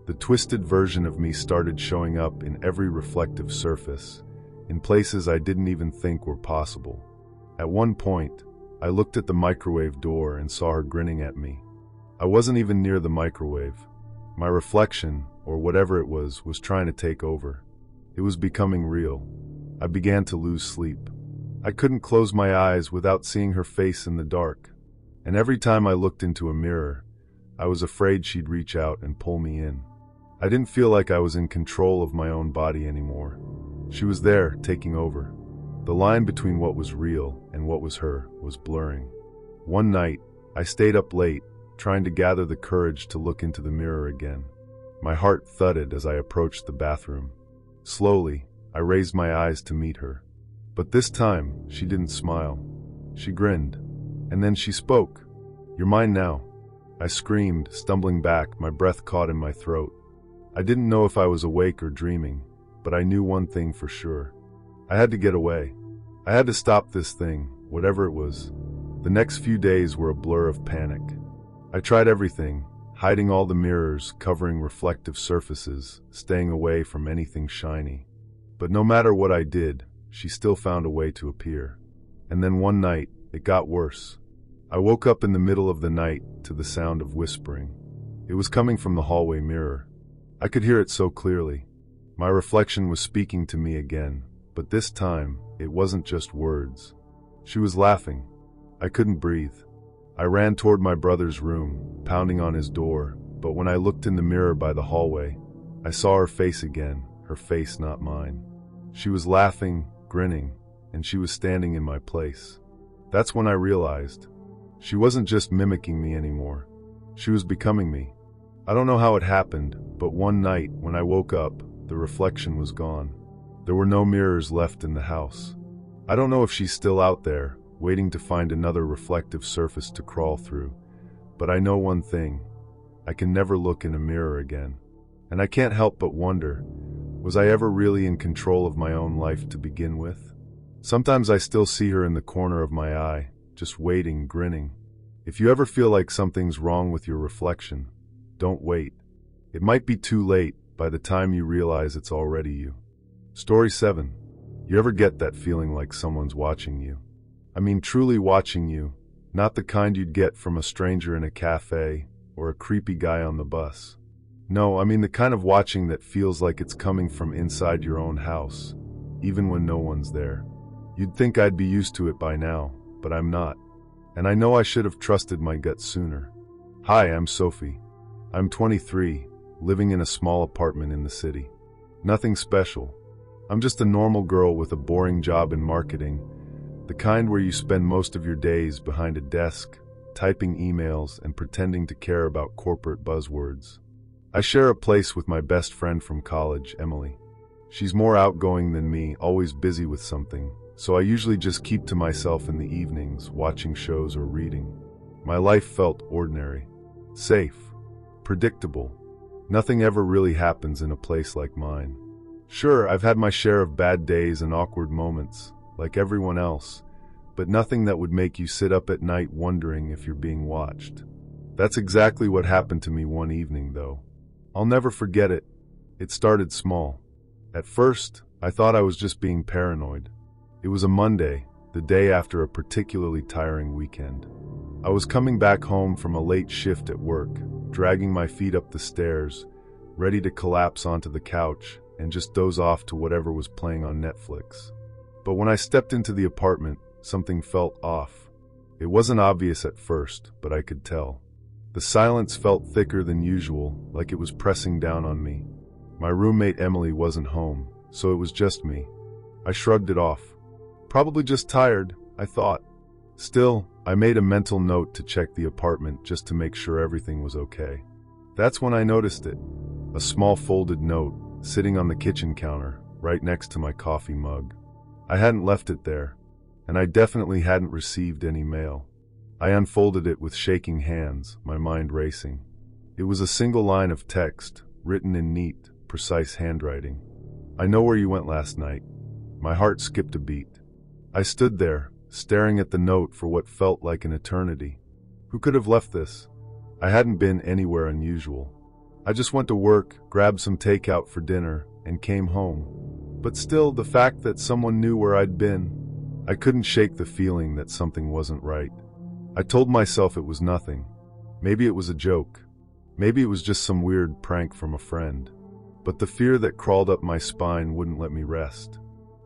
The twisted version of me started showing up in every reflective surface, in places I didn't even think were possible. At one point, I looked at the microwave door and saw her grinning at me. I wasn't even near the microwave. My reflection, or whatever it was trying to take over. It was becoming real. I began to lose sleep. I couldn't close my eyes without seeing her face in the dark. And every time I looked into a mirror, I was afraid she'd reach out and pull me in. I didn't feel like I was in control of my own body anymore. She was there, taking over. The line between what was real and what was her was blurring. One night, I stayed up late, trying to gather the courage to look into the mirror again. My heart thudded as I approached the bathroom. Slowly, I raised my eyes to meet her. But this time, she didn't smile. She grinned. And then she spoke. "You're mine now." I screamed, stumbling back, my breath caught in my throat. I didn't know if I was awake or dreaming, but I knew one thing for sure. I had to get away. I had to stop this thing, whatever it was. The next few days were a blur of panic. I tried everything, hiding all the mirrors, covering reflective surfaces, staying away from anything shiny. But no matter what I did, she still found a way to appear. And then one night, it got worse. I woke up in the middle of the night to the sound of whispering. It was coming from the hallway mirror. I could hear it so clearly. My reflection was speaking to me again, but this time, it wasn't just words. She was laughing. I couldn't breathe. I ran toward my brother's room, pounding on his door, but when I looked in the mirror by the hallway, I saw her face again, her face not mine. She was laughing, grinning, and she was standing in my place. That's when I realized. She wasn't just mimicking me anymore. She was becoming me. I don't know how it happened, but one night, when I woke up, the reflection was gone. There were no mirrors left in the house. I don't know if she's still out there, waiting to find another reflective surface to crawl through, but I know one thing. I can never look in a mirror again. And I can't help but wonder, was I ever really in control of my own life to begin with? Sometimes I still see her in the corner of my eye, just waiting, grinning. If you ever feel like something's wrong with your reflection, don't wait. It might be too late by the time you realize it's already you. Story 7. You ever get that feeling like someone's watching you? I mean truly watching you, not the kind you'd get from a stranger in a cafe or a creepy guy on the bus. No, I mean the kind of watching that feels like it's coming from inside your own house, even when no one's there. You'd think I'd be used to it by now, but I'm not. And I know I should have trusted my gut sooner. Hi, I'm Sophie. I'm 23, living in a small apartment in the city. Nothing special. I'm just a normal girl with a boring job in marketing, the kind where you spend most of your days behind a desk, typing emails and pretending to care about corporate buzzwords. I share a place with my best friend from college, Emily. She's more outgoing than me, always busy with something, so I usually just keep to myself in the evenings, watching shows or reading. My life felt ordinary, safe, predictable. Nothing ever really happens in a place like mine. Sure, I've had my share of bad days and awkward moments, like everyone else, but nothing that would make you sit up at night wondering if you're being watched. That's exactly what happened to me one evening, though. I'll never forget it. It started small. At first, I thought I was just being paranoid. It was a Monday, the day after a particularly tiring weekend. I was coming back home from a late shift at work, dragging my feet up the stairs, ready to collapse onto the couch and just doze off to whatever was playing on Netflix. But when I stepped into the apartment, something felt off. It wasn't obvious at first, but I could tell. The silence felt thicker than usual, like it was pressing down on me. My roommate Emily wasn't home, so it was just me. I shrugged it off. Probably just tired, I thought. Still, I made a mental note to check the apartment just to make sure everything was okay. That's when I noticed it. A small folded note, sitting on the kitchen counter, right next to my coffee mug. I hadn't left it there, and I definitely hadn't received any mail. I unfolded it with shaking hands, my mind racing. It was a single line of text, written in neat, precise handwriting. I know where you went last night. My heart skipped a beat. I stood there, staring at the note for what felt like an eternity. Who could have left this? I hadn't been anywhere unusual. I just went to work, grabbed some takeout for dinner, and came home. But still, the fact that someone knew where I'd been, I couldn't shake the feeling that something wasn't right. I told myself it was nothing. Maybe it was a joke. Maybe it was just some weird prank from a friend. But the fear that crawled up my spine wouldn't let me rest.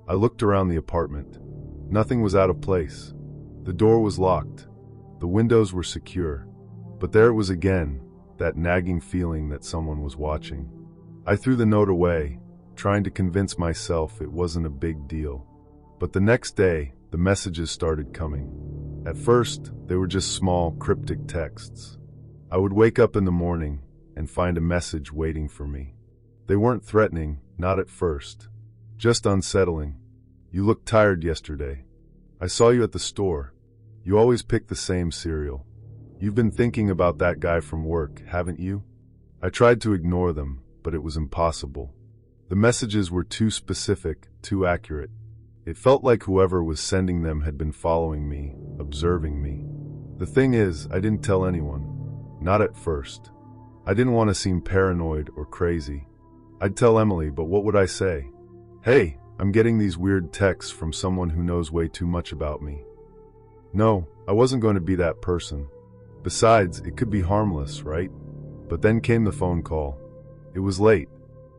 I looked around the apartment. Nothing was out of place. The door was locked. The windows were secure. But there it was again, that nagging feeling that someone was watching. I threw the note away, trying to convince myself it wasn't a big deal. But the next day, the messages started coming. At first, they were just small, cryptic texts. I would wake up in the morning and find a message waiting for me. They weren't threatening, not at first. Just unsettling. You looked tired yesterday. I saw you at the store. You always pick the same cereal. You've been thinking about that guy from work, haven't you? I tried to ignore them, but it was impossible. The messages were too specific, too accurate. It felt like whoever was sending them had been following me, observing me. The thing is, I didn't tell anyone. Not at first. I didn't want to seem paranoid or crazy. I'd tell Emily, but what would I say? Hey, I'm getting these weird texts from someone who knows way too much about me. No, I wasn't going to be that person. Besides, it could be harmless, right? But then came the phone call. It was late.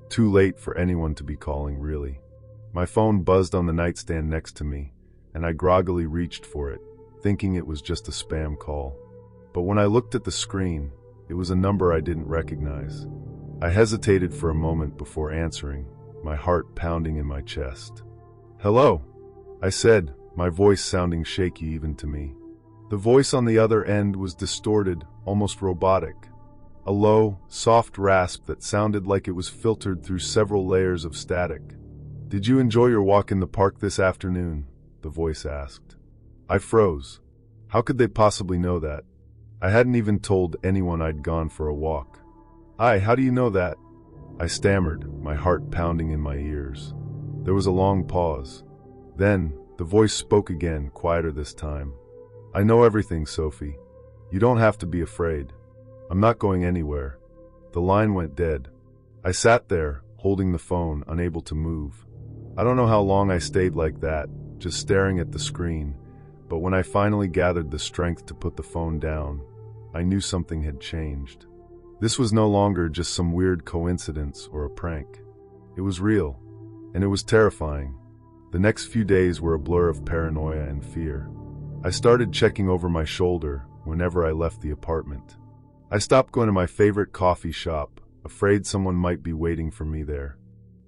Too late for anyone to be calling, really. My phone buzzed on the nightstand next to me, and I groggily reached for it, thinking it was just a spam call. But when I looked at the screen, it was a number I didn't recognize. I hesitated for a moment before answering, my heart pounding in my chest. "Hello," I said, my voice sounding shaky even to me. The voice on the other end was distorted, almost robotic. A low, soft rasp that sounded like it was filtered through several layers of static. "Did you enjoy your walk in the park this afternoon?" the voice asked. I froze. How could they possibly know that? I hadn't even told anyone I'd gone for a walk. "How do you know that?" I stammered, my heart pounding in my ears. There was a long pause. Then, the voice spoke again, quieter this time. "I know everything, Sophie. You don't have to be afraid. I'm not going anywhere." The line went dead. I sat there, holding the phone, unable to move. I don't know how long I stayed like that, just staring at the screen, but when I finally gathered the strength to put the phone down, I knew something had changed. This was no longer just some weird coincidence or a prank. It was real, and it was terrifying. The next few days were a blur of paranoia and fear. I started checking over my shoulder whenever I left the apartment. I stopped going to my favorite coffee shop, afraid someone might be waiting for me there.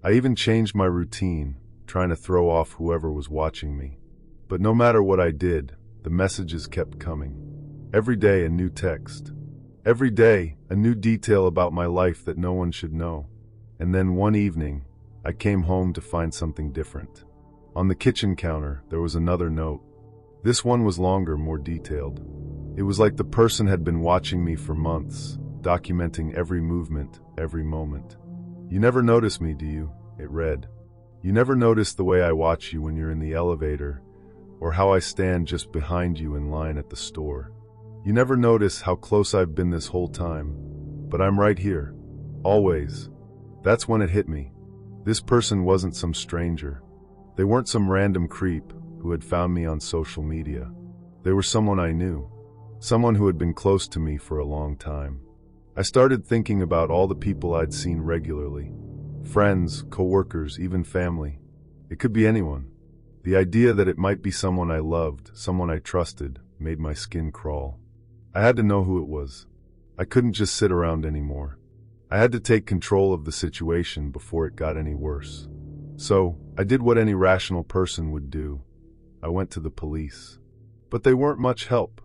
I even changed my routine, trying to throw off whoever was watching me. But no matter what I did, the messages kept coming. Every day a new text. Every day a new detail about my life that no one should know. And then one evening, I came home to find something different. On the kitchen counter, there was another note. This one was longer, more detailed. It was like the person had been watching me for months, documenting every movement, every moment. "You never notice me, do you?" it read. "You never notice the way I watch you when you're in the elevator, or how I stand just behind you in line at the store. You never notice how close I've been this whole time, but I'm right here, always." That's when it hit me. This person wasn't some stranger. They weren't some random creep who had found me on social media. They were someone I knew, someone who had been close to me for a long time. I started thinking about all the people I'd seen regularly. Friends, coworkers, even family. It could be anyone. The idea that it might be someone I loved, someone I trusted, made my skin crawl. I had to know who it was. I couldn't just sit around anymore. I had to take control of the situation before it got any worse. So, I did what any rational person would do. I went to the police. But they weren't much help.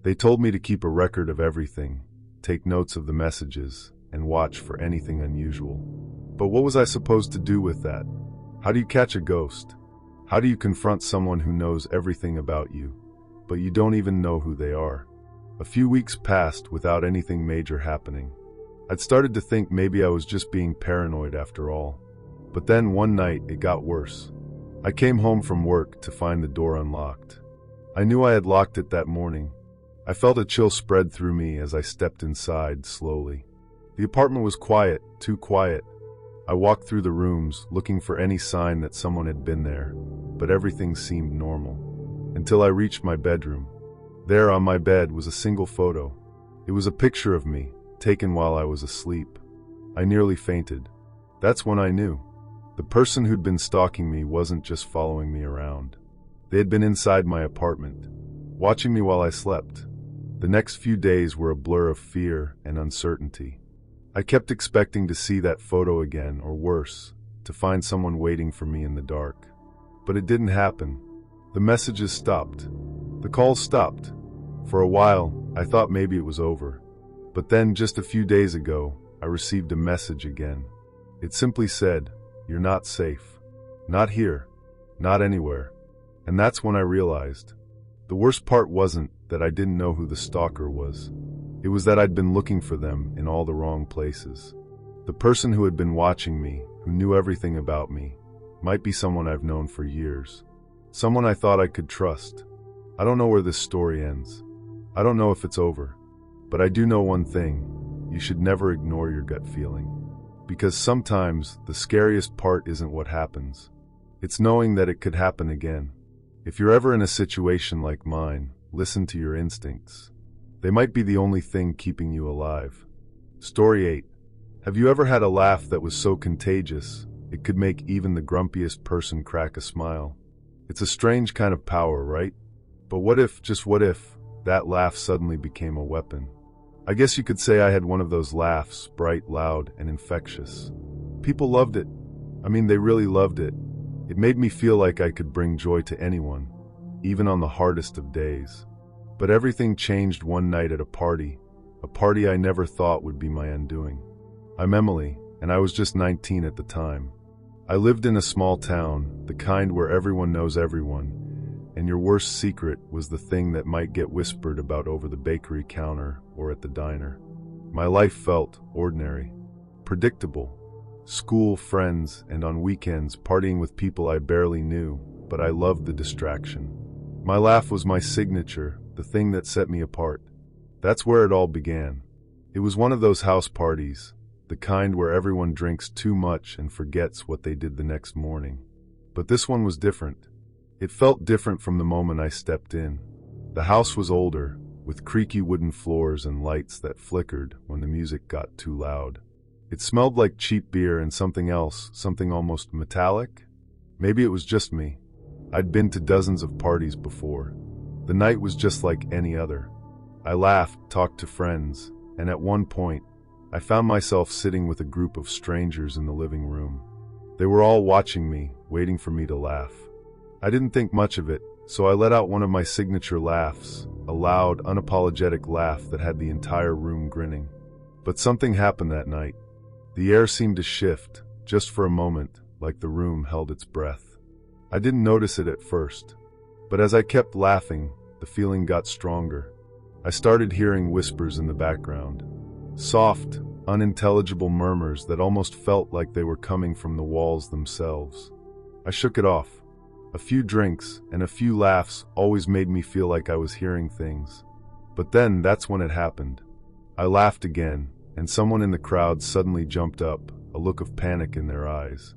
They told me to keep a record of everything, take notes of the messages, and watch for anything unusual. But what was I supposed to do with that? How do you catch a ghost? How do you confront someone who knows everything about you, but you don't even know who they are? A few weeks passed without anything major happening. I'd started to think maybe I was just being paranoid after all. But then one night it got worse. I came home from work to find the door unlocked. I knew I had locked it that morning. I felt a chill spread through me as I stepped inside slowly. The apartment was quiet, too quiet. I walked through the rooms, looking for any sign that someone had been there, but everything seemed normal. Until I reached my bedroom. There on my bed was a single photo. It was a picture of me, taken while I was asleep. I nearly fainted. That's when I knew. The person who'd been stalking me wasn't just following me around. They had been inside my apartment, watching me while I slept. The next few days were a blur of fear and uncertainty. I kept expecting to see that photo again, or worse, to find someone waiting for me in the dark. But it didn't happen. The messages stopped. The calls stopped. For a while, I thought maybe it was over. But then, just a few days ago, I received a message again. It simply said, "You're not safe. Not here. Not anywhere." And that's when I realized. The worst part wasn't that I didn't know who the stalker was. It was that I'd been looking for them in all the wrong places. The person who had been watching me, who knew everything about me, might be someone I've known for years. Someone I thought I could trust. I don't know where this story ends. I don't know if it's over. But I do know one thing. You should never ignore your gut feeling. Because sometimes the scariest part isn't what happens. It's knowing that it could happen again. If you're ever in a situation like mine, listen to your instincts. They might be the only thing keeping you alive. Story 8. Have you ever had a laugh that was so contagious, it could make even the grumpiest person crack a smile? It's a strange kind of power, right? But what if, just what if, that laugh suddenly became a weapon? I guess you could say I had one of those laughs, bright, loud, and infectious. People loved it. I mean, they really loved it. It made me feel like I could bring joy to anyone, even on the hardest of days. But everything changed one night at a party I never thought would be my undoing. I'm Emily, and I was just 19 at the time. I lived in a small town, the kind where everyone knows everyone, and your worst secret was the thing that might get whispered about over the bakery counter or at the diner. My life felt ordinary, predictable. school, friends, and on weekends partying with people I barely knew, but I loved the distraction. My laugh was my signature, the thing that set me apart. That's where it all began. It was one of those house parties, the kind where everyone drinks too much and forgets what they did the next morning. But this one was different. It felt different from the moment I stepped in. The house was older, with creaky wooden floors and lights that flickered when the music got too loud. It smelled like cheap beer and something else, something almost metallic. Maybe it was just me. I'd been to dozens of parties before. The night was just like any other. I laughed, talked to friends, and at one point, I found myself sitting with a group of strangers in the living room. They were all watching me, waiting for me to laugh. I didn't think much of it, so I let out one of my signature laughs, a loud, unapologetic laugh that had the entire room grinning. But something happened that night. The air seemed to shift, just for a moment, like the room held its breath. I didn't notice it at first, but as I kept laughing, the feeling got stronger. I started hearing whispers in the background. Soft, unintelligible murmurs that almost felt like they were coming from the walls themselves. I shook it off. A few drinks and a few laughs always made me feel like I was hearing things. But then that's when it happened. I laughed again, and someone in the crowd suddenly jumped up, a look of panic in their eyes.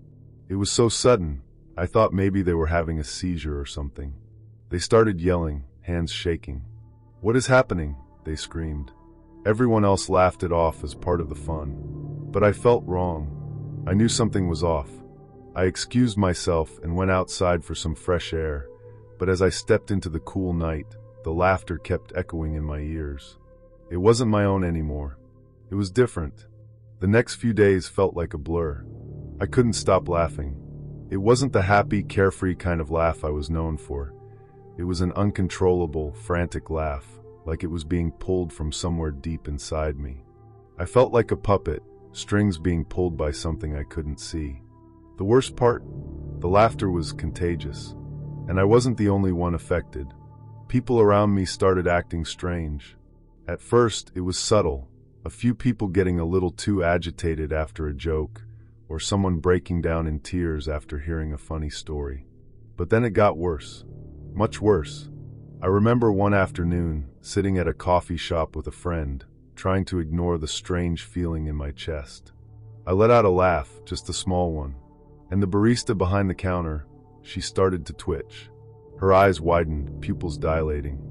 It was so sudden, I thought maybe they were having a seizure or something. They started yelling, hands shaking. "What is happening?" they screamed. Everyone else laughed it off as part of the fun. But I felt wrong. I knew something was off. I excused myself and went outside for some fresh air, but as I stepped into the cool night, the laughter kept echoing in my ears. It wasn't my own anymore. It was different. The next few days felt like a blur. I couldn't stop laughing. It wasn't the happy, carefree kind of laugh I was known for. It was an uncontrollable, frantic laugh, like it was being pulled from somewhere deep inside me. I felt like a puppet, strings being pulled by something I couldn't see. The worst part? The laughter was contagious, and I wasn't the only one affected. People around me started acting strange. At first, it was subtle, a few people getting a little too agitated after a joke, or someone breaking down in tears after hearing a funny story. But then it got worse. Much worse. I remember one afternoon, sitting at a coffee shop with a friend, trying to ignore the strange feeling in my chest. I let out a laugh, just a small one. And the barista behind the counter, she started to twitch. Her eyes widened, pupils dilating.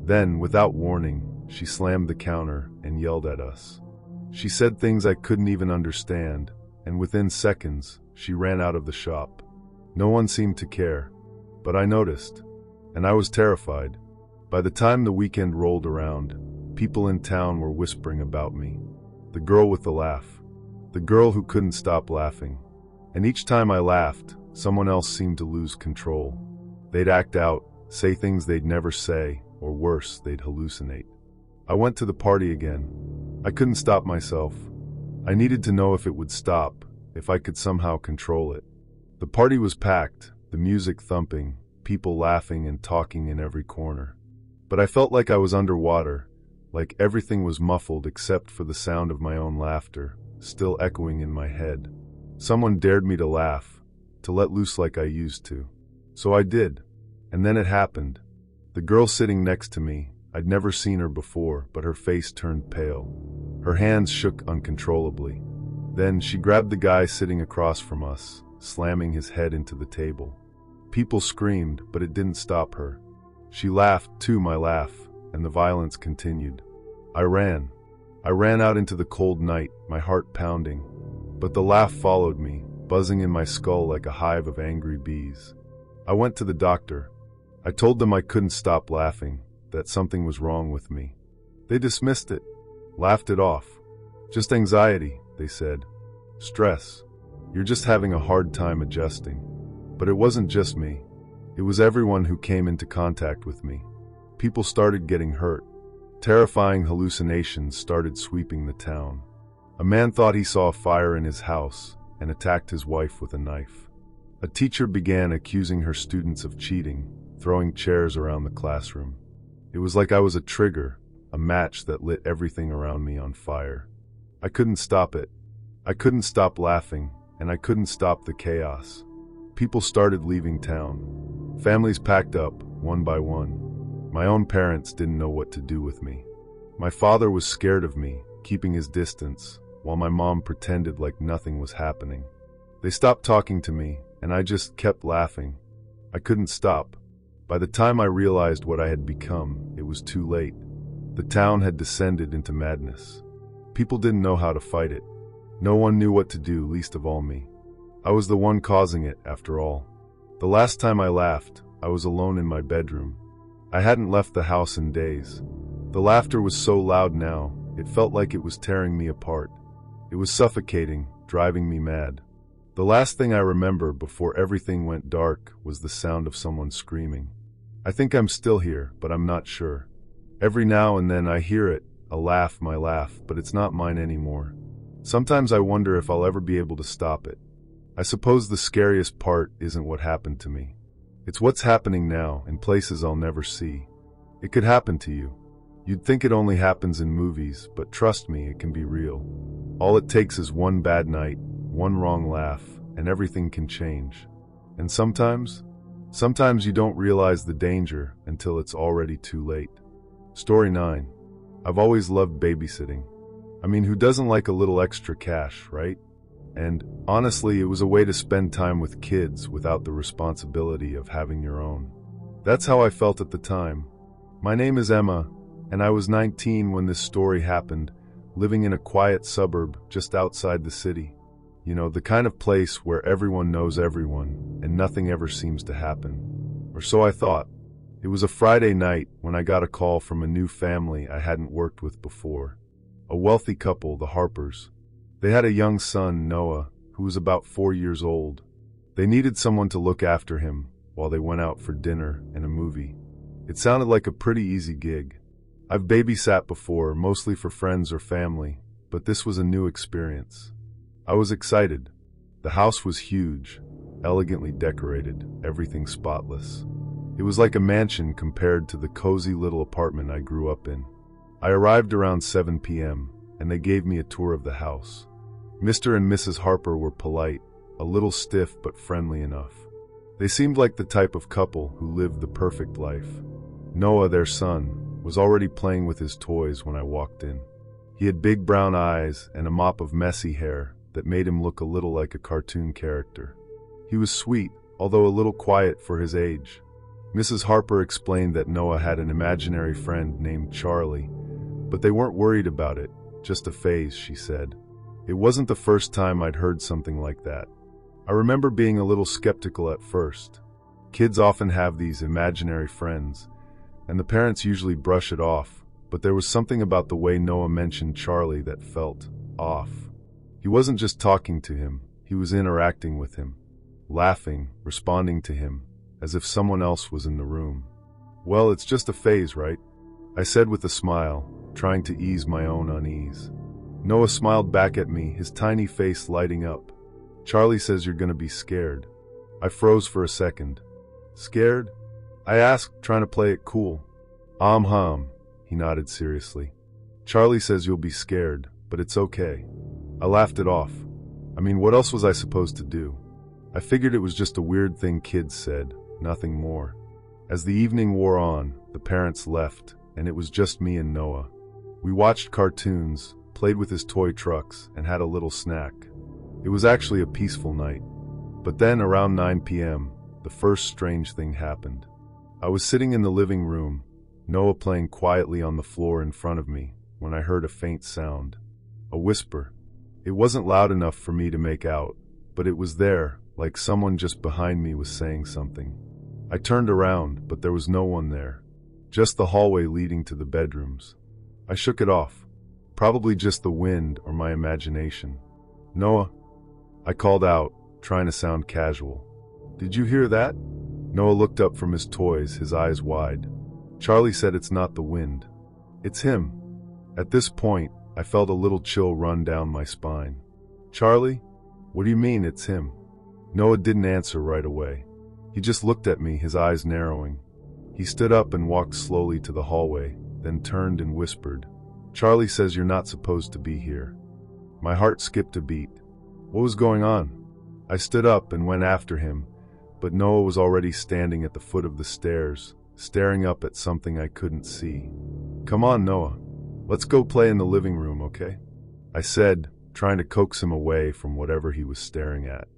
Then, without warning, she slammed the counter and yelled at us. She said things I couldn't even understand, and within seconds, she ran out of the shop. No one seemed to care, but I noticed, and I was terrified. By the time the weekend rolled around, people in town were whispering about me. The girl with the laugh. The girl who couldn't stop laughing. And each time I laughed, someone else seemed to lose control. They'd act out, say things they'd never say, or worse, they'd hallucinate. I went to the party again. I couldn't stop myself. I needed to know if it would stop, if I could somehow control it. The party was packed, the music thumping, people laughing and talking in every corner. But I felt like I was underwater, like everything was muffled except for the sound of my own laughter, still echoing in my head. Someone dared me to laugh, to let loose like I used to. So I did. And then it happened. The girl sitting next to me, I'd never seen her before, but her face turned pale. Her hands shook uncontrollably. Then she grabbed the guy sitting across from us, slamming his head into the table. People screamed, but it didn't stop her. She laughed too, my laugh, and the violence continued. I ran out into the cold night, my heart pounding. But the laugh followed me, buzzing in my skull like a hive of angry bees. I went to the doctor. I told them I couldn't stop laughing, that something was wrong with me. They dismissed it, laughed it off. Just anxiety, they said. Stress. You're just having a hard time adjusting. But it wasn't just me. It was everyone who came into contact with me. People started getting hurt. Terrifying hallucinations started sweeping the town. A man thought he saw a fire in his house and attacked his wife with a knife. A teacher began accusing her students of cheating, throwing chairs around the classroom. It was like I was a trigger, a match that lit everything around me on fire. I couldn't stop it. I couldn't stop laughing, and I couldn't stop the chaos. People started leaving town. Families packed up, one by one. My own parents didn't know what to do with me. My father was scared of me, keeping his distance, while my mom pretended like nothing was happening. They stopped talking to me, and I just kept laughing. I couldn't stop. By the time I realized what I had become, it was too late. The town had descended into madness. People didn't know how to fight it. No one knew what to do, least of all me. I was the one causing it, after all. The last time I laughed, I was alone in my bedroom. I hadn't left the house in days. The laughter was so loud now, it felt like it was tearing me apart. It was suffocating, driving me mad. The last thing I remember before everything went dark was the sound of someone screaming. I think I'm still here, but I'm not sure. Every now and then I hear it, a laugh, my laugh, but it's not mine anymore. Sometimes I wonder if I'll ever be able to stop it. I suppose the scariest part isn't what happened to me. It's what's happening now in places I'll never see. It could happen to you. You'd think it only happens in movies, but trust me, it can be real. All it takes is one bad night, one wrong laugh, and everything can change. And sometimes you don't realize the danger until it's already too late. Story 9. I've always loved babysitting. I mean, who doesn't like a little extra cash, right? And honestly, it was a way to spend time with kids without the responsibility of having your own. That's how I felt at the time. My name is Emma, and I was 19 when this story happened, living in a quiet suburb just outside the city. You know, the kind of place where everyone knows everyone, and nothing ever seems to happen. Or so I thought. It was a Friday night when I got a call from a new family I hadn't worked with before. A wealthy couple, the Harpers. They had a young son, Noah, who was about 4 years old. They needed someone to look after him while they went out for dinner and a movie. It sounded like a pretty easy gig. I've babysat before, mostly for friends or family, but this was a new experience. I was excited. The house was huge, elegantly decorated, everything spotless. It was like a mansion compared to the cozy little apartment I grew up in. I arrived around 7 p.m., and they gave me a tour of the house. Mr. and Mrs. Harper were polite, a little stiff but friendly enough. They seemed like the type of couple who lived the perfect life. Noah, their son, was already playing with his toys when I walked in. He had big brown eyes and a mop of messy hair that made him look a little like a cartoon character. He was sweet, although a little quiet for his age. Mrs. Harper explained that Noah had an imaginary friend named Charlie, but they weren't worried about it, just a phase, she said. It wasn't the first time I'd heard something like that. I remember being a little skeptical at first. Kids often have these imaginary friends, and the parents usually brush it off, but there was something about the way Noah mentioned Charlie that felt off. He wasn't just talking to him, he was interacting with him, laughing, responding to him, as if someone else was in the room. Well, it's just a phase, right? I said with a smile, trying to ease my own unease. Noah smiled back at me, his tiny face lighting up. Charlie says you're gonna be scared. I froze for a second. Scared? I asked, trying to play it cool. He nodded seriously. Charlie says you'll be scared, but it's okay. I laughed it off. I mean, what else was I supposed to do? I figured it was just a weird thing kids said, nothing more. As the evening wore on, the parents left, and it was just me and Noah. We watched cartoons, played with his toy trucks, and had a little snack. It was actually a peaceful night. But then, around 9 p.m., the first strange thing happened. I was sitting in the living room, Noah playing quietly on the floor in front of me, when I heard a faint sound. A whisper. It wasn't loud enough for me to make out, but it was there, like someone just behind me was saying something. I turned around, but there was no one there. Just the hallway leading to the bedrooms. I shook it off. Probably just the wind or my imagination. Noah? I called out, trying to sound casual. Did you hear that? Noah looked up from his toys, his eyes wide. Charlie said it's not the wind. It's him. At this point, I felt a little chill run down my spine. Charlie? What do you mean it's him? Noah didn't answer right away. He just looked at me, his eyes narrowing. He stood up and walked slowly to the hallway, then turned and whispered, Charlie says you're not supposed to be here. My heart skipped a beat. What was going on? I stood up and went after him, but Noah was already standing at the foot of the stairs, staring up at something I couldn't see. "Come on, Noah. Let's go play in the living room, okay?" I said, trying to coax him away from whatever he was staring at.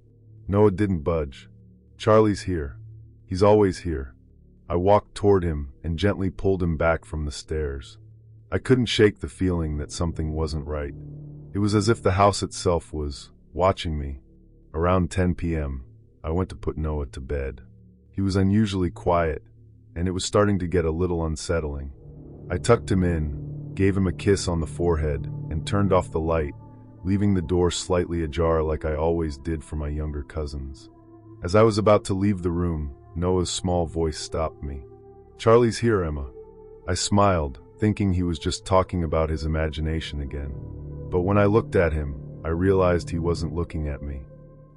Noah didn't budge. "Charlie's here. He's always here." I walked toward him and gently pulled him back from the stairs. I couldn't shake the feeling that something wasn't right. It was as if the house itself was watching me. Around 10 p.m., I went to put Noah to bed. He was unusually quiet, and it was starting to get a little unsettling. I tucked him in, gave him a kiss on the forehead, and turned off the light, leaving the door slightly ajar like I always did for my younger cousins. As I was about to leave the room, Noah's small voice stopped me. "Charlie's here, Emma." I smiled, thinking he was just talking about his imagination again. But when I looked at him, I realized he wasn't looking at me.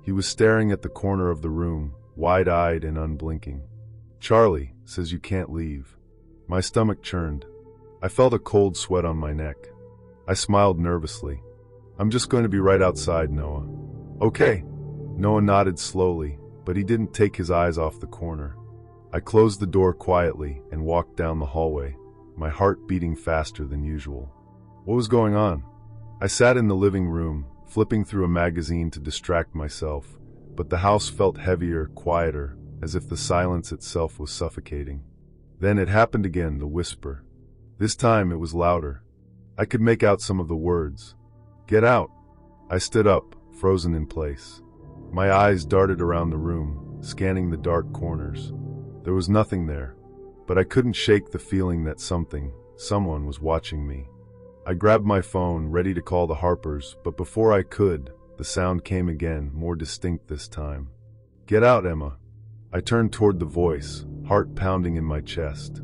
He was staring at the corner of the room, wide-eyed and unblinking. "Charlie says you can't leave." My stomach churned. I felt a cold sweat on my neck. I smiled nervously. "I'm just going to be right outside, Noah." "Okay." Noah nodded slowly, but he didn't take his eyes off the corner. I closed the door quietly and walked down the hallway, my heart beating faster than usual. What was going on? I sat in the living room, flipping through a magazine to distract myself, but the house felt heavier, quieter, as if the silence itself was suffocating. Then it happened again, the whisper. This time it was louder. I could make out some of the words. "Get out." I stood up, frozen in place. My eyes darted around the room, scanning the dark corners. There was nothing there, but I couldn't shake the feeling that someone was watching me. I grabbed my phone, ready to call the Harpers, but before I could, the sound came again, more distinct this time. "Get out, Emma." I turned toward the voice, heart pounding in my chest.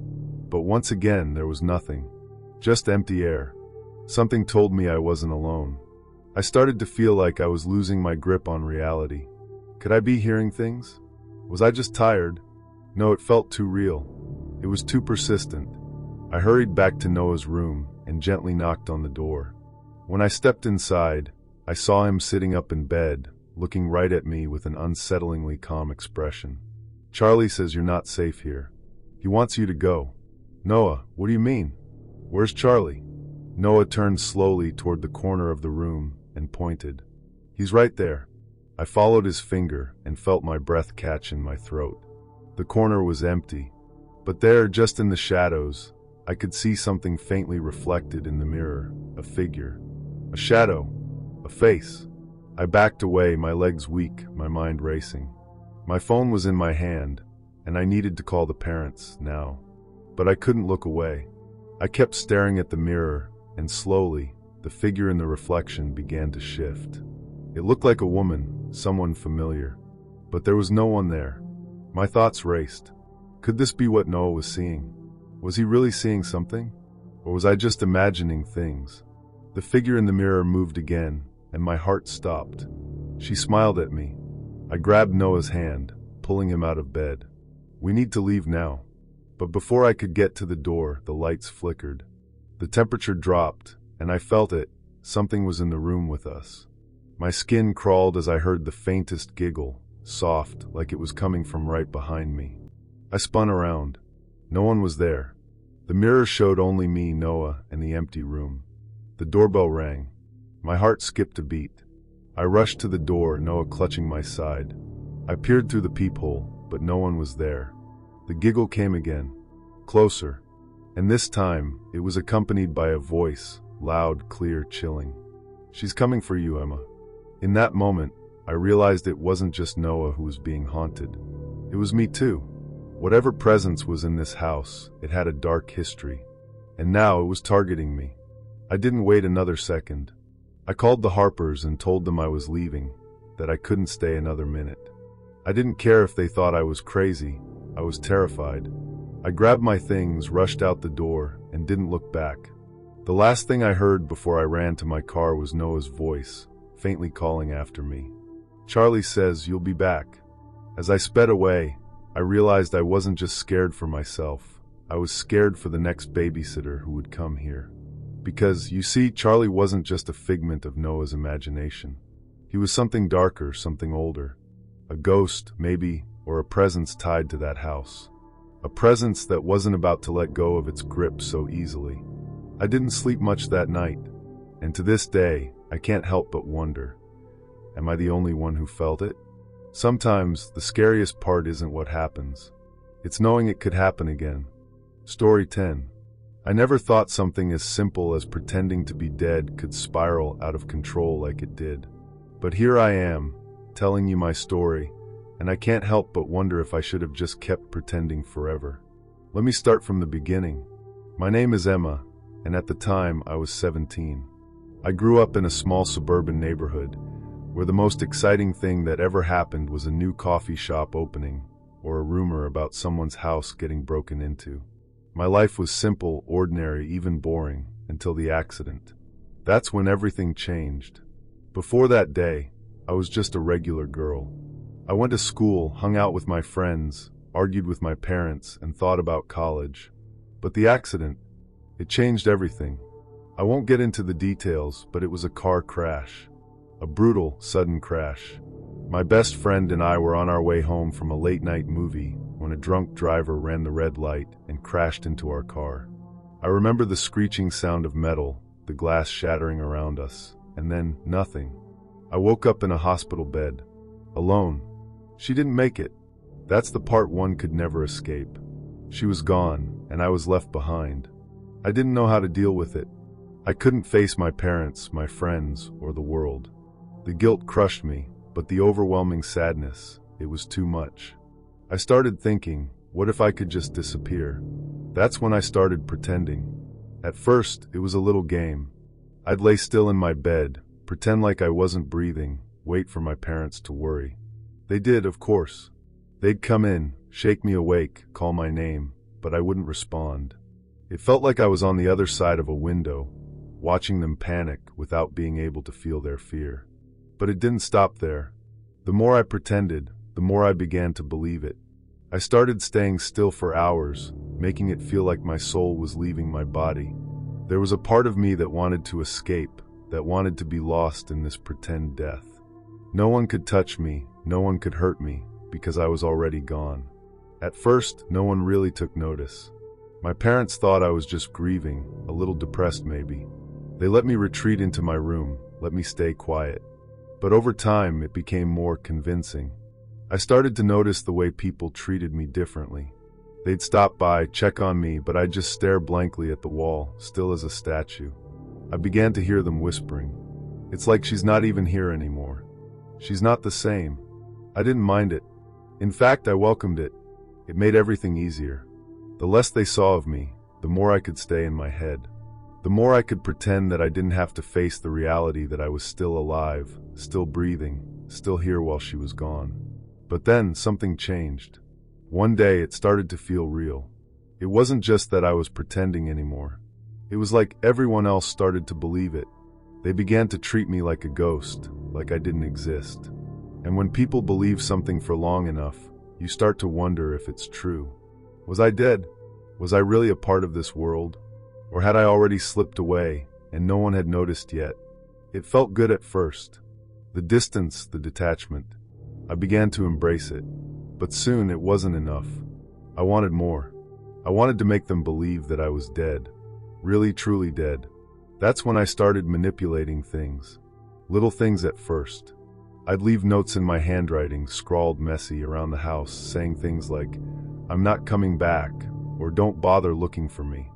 But once again, there was nothing. Just empty air. Something told me I wasn't alone. I started to feel like I was losing my grip on reality. Could I be hearing things? Was I just tired? No, it felt too real. It was too persistent. I hurried back to Noah's room and gently knocked on the door. When I stepped inside, I saw him sitting up in bed, looking right at me with an unsettlingly calm expression. "Charlie says you're not safe here. He wants you to go." "Noah, what do you mean? Where's Charlie?" Noah turned slowly toward the corner of the room and pointed. "He's right there." I followed his finger and felt my breath catch in my throat. The corner was empty, but there, just in the shadows, I could see something faintly reflected in the mirror, a figure, a shadow, a face. I backed away, my legs weak, my mind racing. My phone was in my hand, and I needed to call the parents now. But I couldn't look away. I kept staring at the mirror, and slowly, the figure in the reflection began to shift. It looked like a woman, someone familiar. But there was no one there. My thoughts raced. Could this be what Noah was seeing? Was he really seeing something? Or was I just imagining things? The figure in the mirror moved again, and my heart stopped. She smiled at me. I grabbed Noah's hand, pulling him out of bed. "We need to leave now." But before I could get to the door, the lights flickered. The temperature dropped, and I felt it. Something was in the room with us. My skin crawled as I heard the faintest giggle, soft, like it was coming from right behind me. I spun around. No one was there. The mirror showed only me, Noah, and the empty room. The doorbell rang. My heart skipped a beat. I rushed to the door, Noah clutching my side. I peered through the peephole, but no one was there. The giggle came again, closer, and this time it was accompanied by a voice, loud, clear, chilling. "She's coming for you, Emma." In that moment, I realized it wasn't just Noah who was being haunted. It was me too. Whatever presence was in this house, it had a dark history, and now it was targeting me. I didn't wait another second. I called the Harpers and told them I was leaving, that I couldn't stay another minute. I didn't care if they thought I was crazy. I was terrified. I grabbed my things, rushed out the door, and didn't look back. The last thing I heard before I ran to my car was Noah's voice, faintly calling after me. "Charlie says you'll be back." As I sped away, I realized I wasn't just scared for myself. I was scared for the next babysitter who would come here. Because, you see, Charlie wasn't just a figment of Noah's imagination. He was something darker, something older, A ghost, maybe, or a presence tied to that house. A presence that wasn't about to let go of its grip so easily. I didn't sleep much that night, and to this day, I can't help but wonder, am I the only one who felt it? Sometimes, the scariest part isn't what happens. It's knowing it could happen again. Story 10. I never thought something as simple as pretending to be dead could spiral out of control like it did. But here I am, telling you my story, and I can't help but wonder if I should have just kept pretending forever. Let me start from the beginning. My name is Emma, and at the time I was 17. I grew up in a small suburban neighborhood, where the most exciting thing that ever happened was a new coffee shop opening, or a rumor about someone's house getting broken into. My life was simple, ordinary, even boring, until the accident. That's when everything changed. Before that day, I was just a regular girl. I went to school, hung out with my friends, argued with my parents, and thought about college. But the accident, it changed everything. I won't get into the details, but it was a car crash. A brutal, sudden crash. My best friend and I were on our way home from a late-night movie when a drunk driver ran the red light and crashed into our car. I remember the screeching sound of metal, the glass shattering around us, and then nothing. I woke up in a hospital bed, alone. She didn't make it. That's the part one could never escape. She was gone, and I was left behind. I didn't know how to deal with it. I couldn't face my parents, my friends, or the world. The guilt crushed me, but the overwhelming sadness, it was too much. I started thinking, what if I could just disappear? That's when I started pretending. At first, it was a little game. I'd lay still in my bed, pretend like I wasn't breathing, wait for my parents to worry. They did, of course. They'd come in, shake me awake, call my name, but I wouldn't respond. It felt like I was on the other side of a window, watching them panic without being able to feel their fear. But it didn't stop there. The more I pretended, the more I began to believe it. I started staying still for hours, making it feel like my soul was leaving my body. There was a part of me that wanted to escape, that wanted to be lost in this pretend death. No one could touch me, no one could hurt me, because I was already gone. At first, no one really took notice. My parents thought I was just grieving, a little depressed maybe. They let me retreat into my room, let me stay quiet. But over time, it became more convincing. I started to notice the way people treated me differently. They'd stop by, check on me, but I'd just stare blankly at the wall, still as a statue. I began to hear them whispering. It's like she's not even here anymore. She's not the same. I didn't mind it. In fact, I welcomed it. It made everything easier. The less they saw of me, the more I could stay in my head. The more I could pretend that I didn't have to face the reality that I was still alive, still breathing, still here while she was gone. But then something changed. One day it started to feel real. It wasn't just that I was pretending anymore. It was like everyone else started to believe it. They began to treat me like a ghost, like I didn't exist. And when people believe something for long enough, you start to wonder if it's true. Was I dead? Was I really a part of this world? Or had I already slipped away, and no one had noticed yet? It felt good at first. The distance, the detachment. I began to embrace it. But soon it wasn't enough. I wanted more. I wanted to make them believe that I was dead. Really, truly dead. That's when I started manipulating things. Little things at first. I'd leave notes in my handwriting, scrawled messy, around the house, saying things like, "I'm not coming back," or "Don't bother looking for me."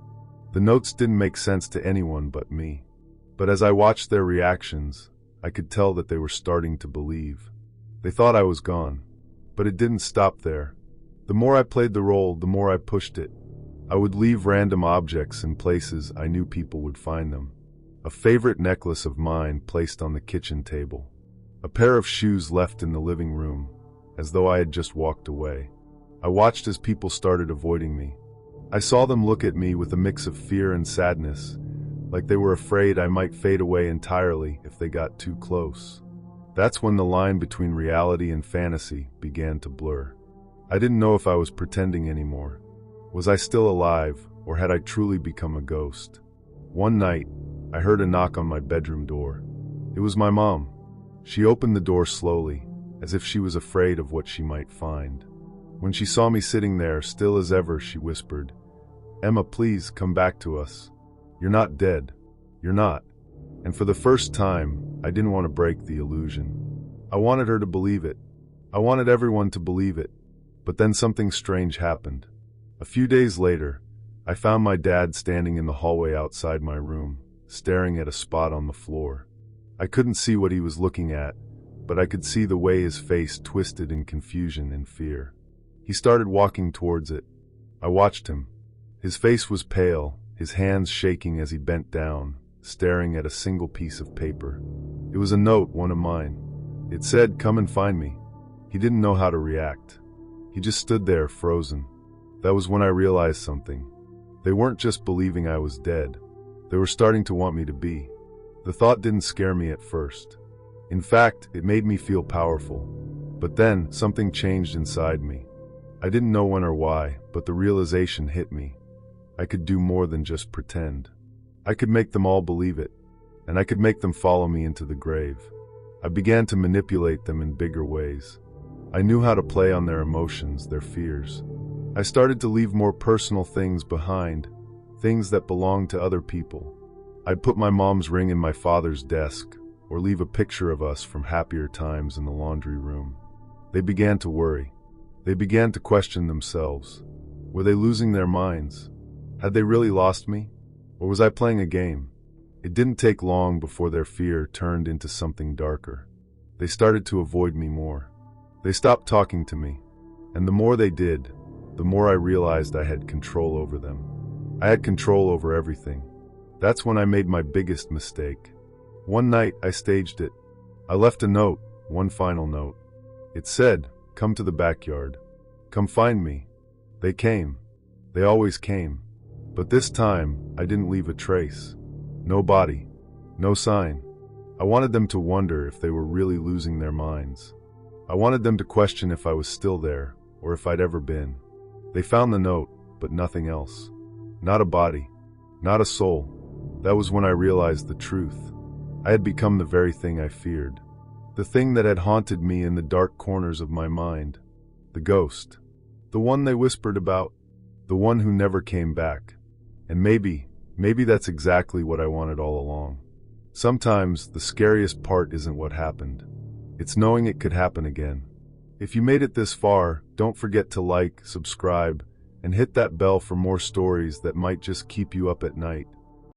The notes didn't make sense to anyone but me. But as I watched their reactions, I could tell that they were starting to believe. They thought I was gone. But it didn't stop there. The more I played the role, the more I pushed it. I would leave random objects in places I knew people would find them. A favorite necklace of mine placed on the kitchen table. A pair of shoes left in the living room, as though I had just walked away. I watched as people started avoiding me. I saw them look at me with a mix of fear and sadness, like they were afraid I might fade away entirely if they got too close. That's when the line between reality and fantasy began to blur. I didn't know if I was pretending anymore. Was I still alive, or had I truly become a ghost? One night, I heard a knock on my bedroom door. It was my mom. She opened the door slowly, as if she was afraid of what she might find. When she saw me sitting there, still as ever, she whispered, "Emma, please come back to us. You're not dead. You're not." And for the first time, I didn't want to break the illusion. I wanted her to believe it. I wanted everyone to believe it. But then something strange happened. A few days later, I found my dad standing in the hallway outside my room, staring at a spot on the floor. I couldn't see what he was looking at, but I could see the way his face twisted in confusion and fear. He started walking towards it. I watched him. His face was pale, his hands shaking as he bent down, staring at a single piece of paper. It was a note, one of mine. It said, "Come and find me." He didn't know how to react. He just stood there, frozen. That was when I realized something. They weren't just believing I was dead. They were starting to want me to be. The thought didn't scare me at first. In fact, it made me feel powerful. But then, something changed inside me. I didn't know when or why, but the realization hit me. I could do more than just pretend. I could make them all believe it, and I could make them follow me into the grave. I began to manipulate them in bigger ways. I knew how to play on their emotions, their fears. I started to leave more personal things behind, things that belonged to other people. I'd put my mom's ring in my father's desk, or leave a picture of us from happier times in the laundry room. They began to worry. They began to question themselves. Were they losing their minds? Had they really lost me? Or was I playing a game? It didn't take long before their fear turned into something darker. They started to avoid me more. They stopped talking to me. And the more they did, the more I realized I had control over them. I had control over everything. That's when I made my biggest mistake. One night, I staged it. I left a note, one final note. It said, "Come to the backyard. Come find me." They came. They always came. But this time, I didn't leave a trace. No body. No sign. I wanted them to wonder if they were really losing their minds. I wanted them to question if I was still there, or if I'd ever been. They found the note, but nothing else. Not a body. Not a soul. That was when I realized the truth. I had become the very thing I feared. The thing that had haunted me in the dark corners of my mind. The ghost. The one they whispered about. The one who never came back. And maybe that's exactly what I wanted all along. Sometimes the scariest part isn't what happened. It's knowing it could happen again. If you made it this far, don't forget to like, subscribe, and hit that bell for more stories that might just keep you up at night.